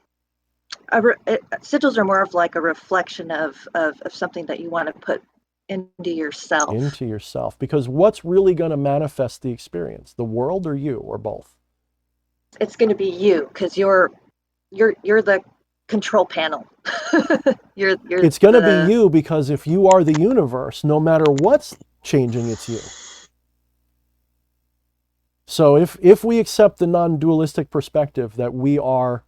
are more of like a reflection of something that you want to put into yourself. Into yourself. Because what's really going to manifest the experience? The world or you, or both? It's going to be you, because you're the control panel. It's going to be you, because if you are the universe, no matter what's changing, it's you. So if we accept the non-dualistic perspective that we are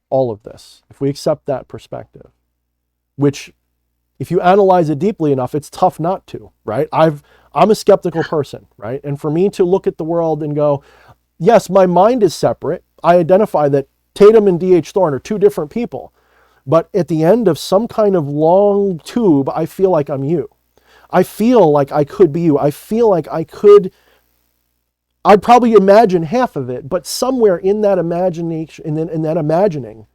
all of this, if we accept that perspective, which if you analyze it deeply enough, it's tough not to, right? I'm a skeptical person, right? And for me to look at the world and go, yes, my mind is separate. I identify that Tatum and D.H. Thorne are two different people. But at the end of some kind of long tube, I feel like I'm you. I feel like I could be you. I feel like I'd probably imagine half of it, but somewhere in that imagination, in that imagining,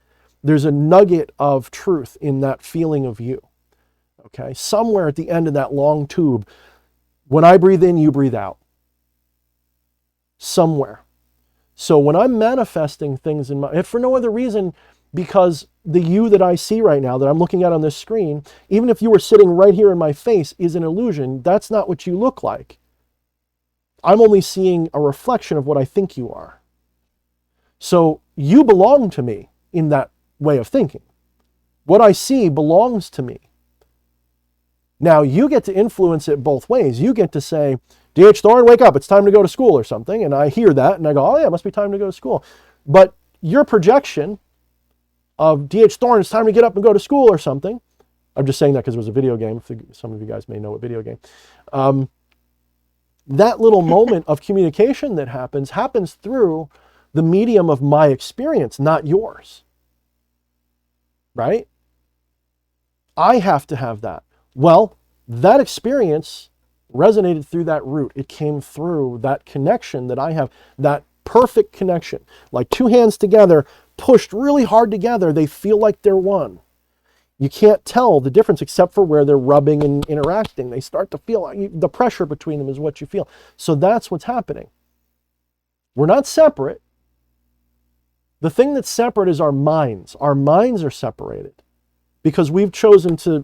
there's a nugget of truth in that feeling of you. Okay, somewhere at the end of that long tube, when I breathe in, you breathe out. Somewhere. So when I'm manifesting things if for no other reason, because the you that I see right now, that I'm looking at on this screen, even if you were sitting right here in my face, is an illusion. That's not what you look like. I'm only seeing a reflection of what I think you are. So you belong to me in that way of thinking. What I see belongs to me. Now, you get to influence it both ways. You get to say, D.H. Thorne, wake up, it's time to go to school or something. And I hear that and I go, oh yeah, it must be time to go to school. But your projection of D.H. Thorne, it's time to get up and go to school or something. I'm just saying that because it was a video game. Some of you guys may know what video game. That little moment of communication that happens through the medium of my experience, not yours. Right? I have to have that. Well, that experience resonated through that root. It came through that connection that I have, that perfect connection. Like two hands together, pushed really hard together, they feel like they're one. You can't tell the difference except for where they're rubbing and interacting. They start to feel like the pressure between them is what you feel. So that's what's happening. We're not separate. The thing that's separate is our minds. Our minds are separated because we've chosen to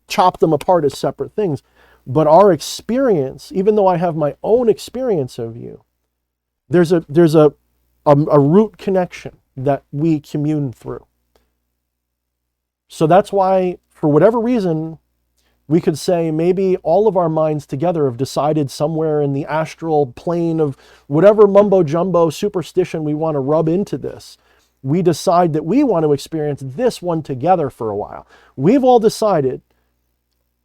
chop them apart as separate things. But our experience, even though I have my own experience of you, there's a root connection that we commune through. So that's why, for whatever reason, We could say maybe all of our minds together have decided somewhere in the astral plane of whatever mumbo jumbo superstition we want to rub into this. We decide that we want to experience this one together for a while. We've all decided,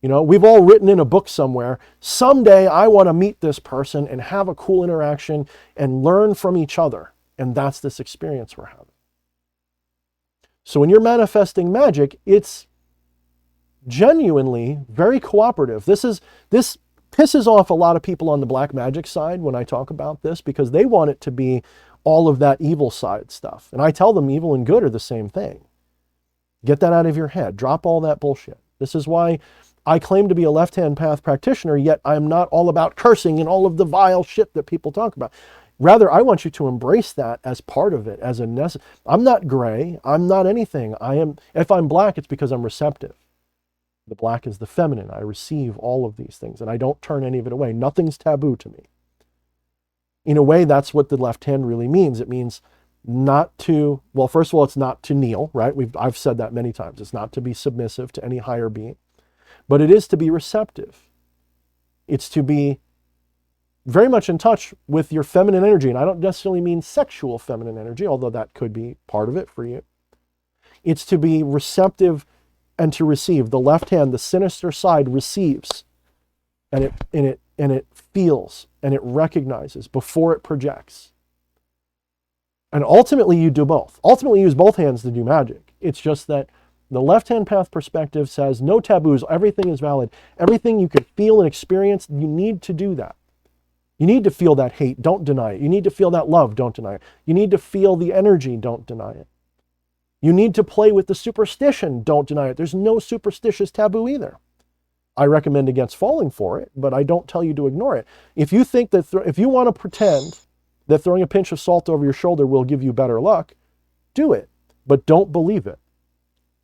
we've all written in a book somewhere, someday I want to meet this person and have a cool interaction and learn from each other. And that's this experience we're having. So when you're manifesting magic, it's genuinely very cooperative. This pisses off a lot of people on the black magic side when I talk about this, because they want it to be all of that evil side stuff. And I tell them evil and good are the same thing. Get that out of your head. Drop all that bullshit. This is why I claim to be a left-hand path practitioner, yet I'm not all about cursing and all of the vile shit that people talk about. Rather, I want you to embrace that as part of it, as a necessary. I'm not gray. I'm not anything. If I'm black, it's because I'm receptive. The black is the feminine. I receive all of these things, and I don't turn any of it away. Nothing's taboo to me. In a way, that's what the left hand really means. It means not to, well, first of all, it's not to kneel, right? I've said that many times. It's not to be submissive to any higher being, but it is to be receptive. It's to be very much in touch with your feminine energy. And I don't necessarily mean sexual feminine energy, although that could be part of it for you. It's to be receptive and to receive. The left hand, the sinister side, receives, and it feels, and it recognizes before it projects. And ultimately you do both. Ultimately you use both hands to do magic. It's just that the left-hand path perspective says no taboos, everything is valid. Everything you can feel and experience, you need to do that. You need to feel that hate, don't deny it. You need to feel that love, don't deny it. You need to feel the energy, don't deny it. You need to play with the superstition, don't deny it. There's no superstitious taboo either. I recommend against falling for it, but I don't tell you to ignore it. If you think that, if you want to pretend that throwing a pinch of salt over your shoulder will give you better luck, do it, but don't believe it.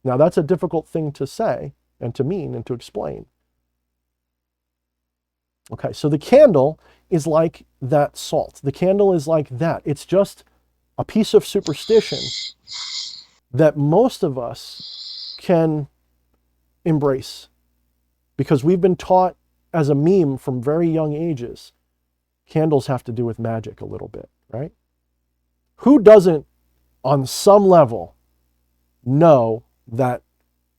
Now that's a difficult thing to say and to mean and to explain. Okay, so the candle is like that salt. The candle is like that. It's just a piece of superstition that most of us can embrace, because we've been taught as a meme from very young ages, candles have to do with magic a little bit, right? Who doesn't, on some level, know that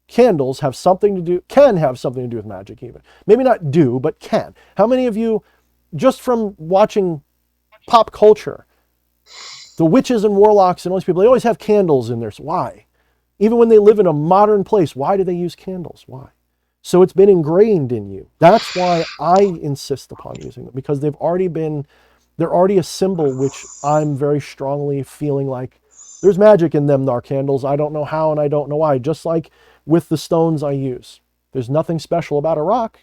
candles have something to do, can have something to do with magic even? Maybe not do, but can. How many of you, just from watching pop culture, the witches and warlocks and all these people, they always have candles in there. So why? Even when they live in a modern place, why do they use candles? Why? So it's been ingrained in you. That's why I insist upon using them, because they're already a symbol which I'm very strongly feeling like there's magic in them, candles. I don't know how and I don't know why. Just like with the stones I use. There's nothing special about a rock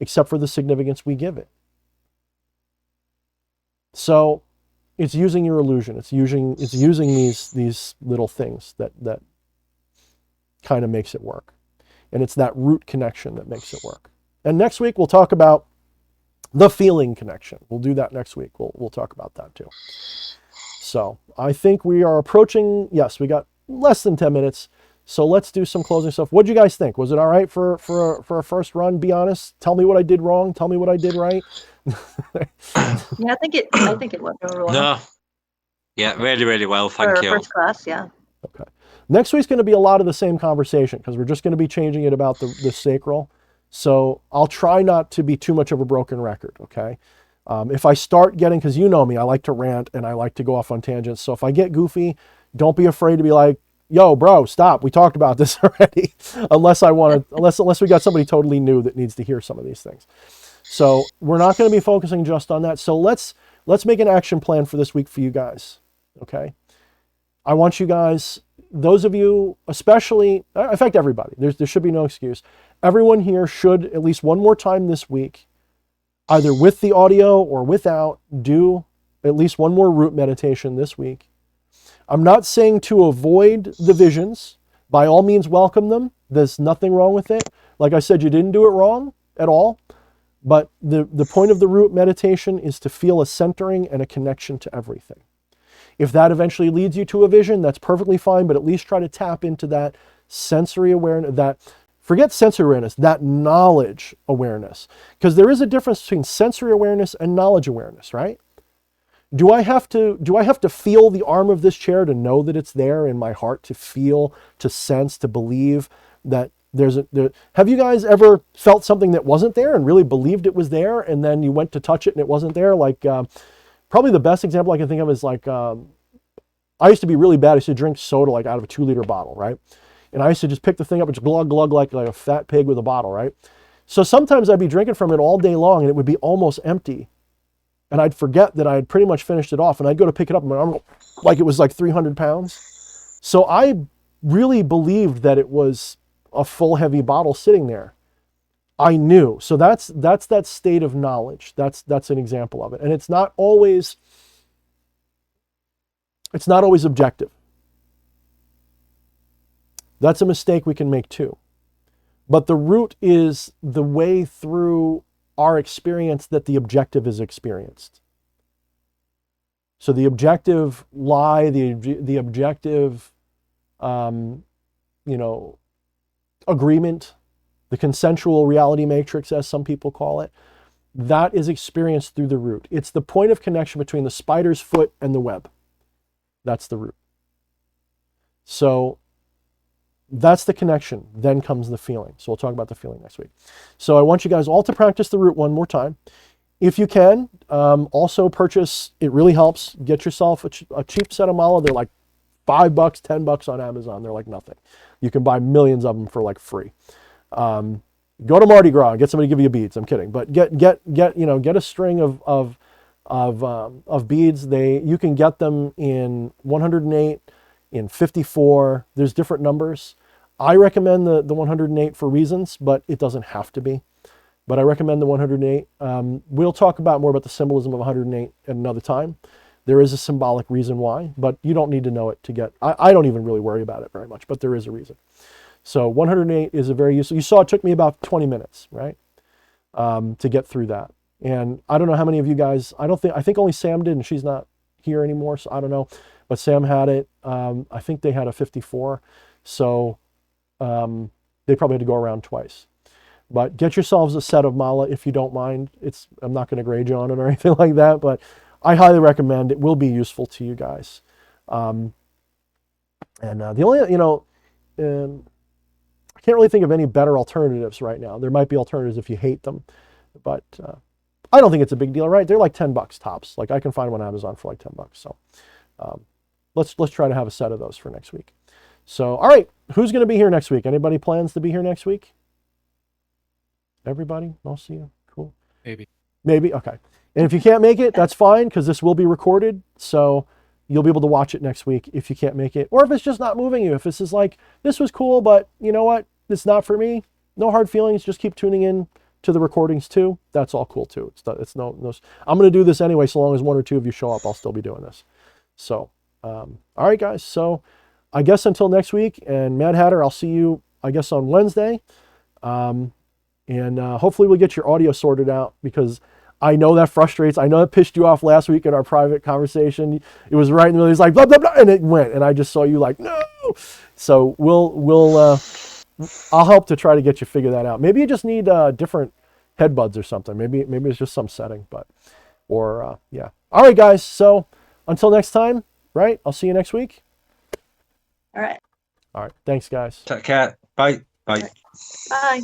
except for the significance we give it. So it's using your illusion. It's using these little things that kind of makes it work. And it's that root connection that makes it work. And next week we'll talk about the feeling connection. We'll do that next week. We'll talk about that too. So I think we are approaching, yes, we got less than 10 minutes. So let's do some closing stuff. What do you guys think? Was it all right for a first run? Be honest. Tell me what I did wrong. Tell me what I did right. Yeah, I think it went over well. No. Yeah, really, really well. Thank For you. first class, yeah. Okay. Next week's going to be a lot of the same conversation, because we're just going to be changing it about the sacral. So I'll try not to be too much of a broken record, okay? If I start getting, because you know me, I like to rant and I like to go off on tangents. So if I get goofy, don't be afraid to be like, yo, bro, stop. We talked about this already. unless we got somebody totally new that needs to hear some of these things. So we're not going to be focusing just on that. So let's make an action plan for this week for you guys, okay? I want you guys, those of you, especially, in fact, everybody, there should be no excuse. Everyone here should, at least one more time this week, either with the audio or without, do at least one more root meditation this week. I'm not saying to avoid the visions. By all means, welcome them. There's nothing wrong with it. Like I said, you didn't do it wrong at all. But the point of the root meditation is to feel a centering and a connection to everything. If that eventually leads you to a vision, that's perfectly fine, but at least try to tap into that sensory awareness, that Forget sensory awareness, that knowledge awareness. Because there is a difference between sensory awareness and knowledge awareness, right? Do I have to feel the arm of this chair to know that it's there in my heart, to feel, to sense, to believe that have you guys ever felt something that wasn't there and really believed it was there, and then you went to touch it and it wasn't there? Like, probably the best example I can think of is like, I used to be really bad. I used to drink soda like out of a 2-liter bottle, right? And I used to just pick the thing up and just glug, glug like a fat pig with a bottle, right? So sometimes I'd be drinking from it all day long and it would be almost empty. And I'd forget that I had pretty much finished it off. And I'd go to pick it up and my arm, like it was like 300 pounds. So I really believed that it was a full heavy bottle sitting there. I knew. So that's that state of knowledge. That's an example of it. And it's not always objective. That's a mistake we can make too. But the root is the way through our experience that the objective is experienced. So the objective lie, the objective, agreement, the consensual reality matrix, as some people call it, that is experienced through the root. It's the point of connection between the spider's foot and the web. That's the root. So that's the connection. Then comes the feeling. So we'll talk about the feeling next week. So I want you guys all to practice the root one more time. If you can, also purchase, it really helps, get yourself a cheap set of mala. They're like $5, $10 on Amazon. They're like nothing. You can buy millions of them for like free. Go to Mardi Gras and get somebody to give you beads. I'm kidding. But get a string of beads. You can get them in 108, in 54. There's different numbers. I recommend the 108 for reasons, but it doesn't have to be. But I recommend the 108. We'll talk more about the symbolism of 108 at another time. There is a symbolic reason why, but you don't need to know it to get. I don't even really worry about it very much, but there is a reason. So 108 is a very useful. You saw it took me about 20 minutes, right, to get through that. And I don't know how many of you guys. I think only Sam did, and she's not here anymore, so I don't know. But Sam had it. I think they had a 54, so they probably had to go around twice. But get yourselves a set of mala if you don't mind. I'm not going to grade you on it or anything like that, but I highly recommend. It will be useful to you guys. And the only, I can't really think of any better alternatives right now. There might be alternatives if you hate them, but I don't think it's a big deal, right? They're like $10 tops. Like I can find them on Amazon for like $10. So let's try to have a set of those for next week. So, all right, who's going to be here next week? Anybody plans to be here next week? Everybody? I'll see you. Cool. Maybe. Okay. And if you can't make it, that's fine, because this will be recorded. So you'll be able to watch it next week if you can't make it. Or if it's just not moving you. If this is like, this was cool, but you know what? It's not for me. No hard feelings. Just keep tuning in to the recordings too. That's all cool too. It's no I'm going to do this anyway. So long as one or two of you show up, I'll still be doing this. So, all right, guys. So I guess until next week, and Mad Hatter, I'll see you, I guess, on Wednesday. And hopefully we'll get your audio sorted out, because I know that frustrates. I know it pissed you off last week in our private conversation. It was right in the middle. He's like, blah, blah, blah, and it went. And I just saw you like, no. So I'll help to try to get you figure that out. Maybe you just need different headbuds or something. Maybe it's just some setting, yeah. All right, guys. So until next time, right? I'll see you next week. All right. All right. Thanks, guys. Take care. Bye. Bye. Bye.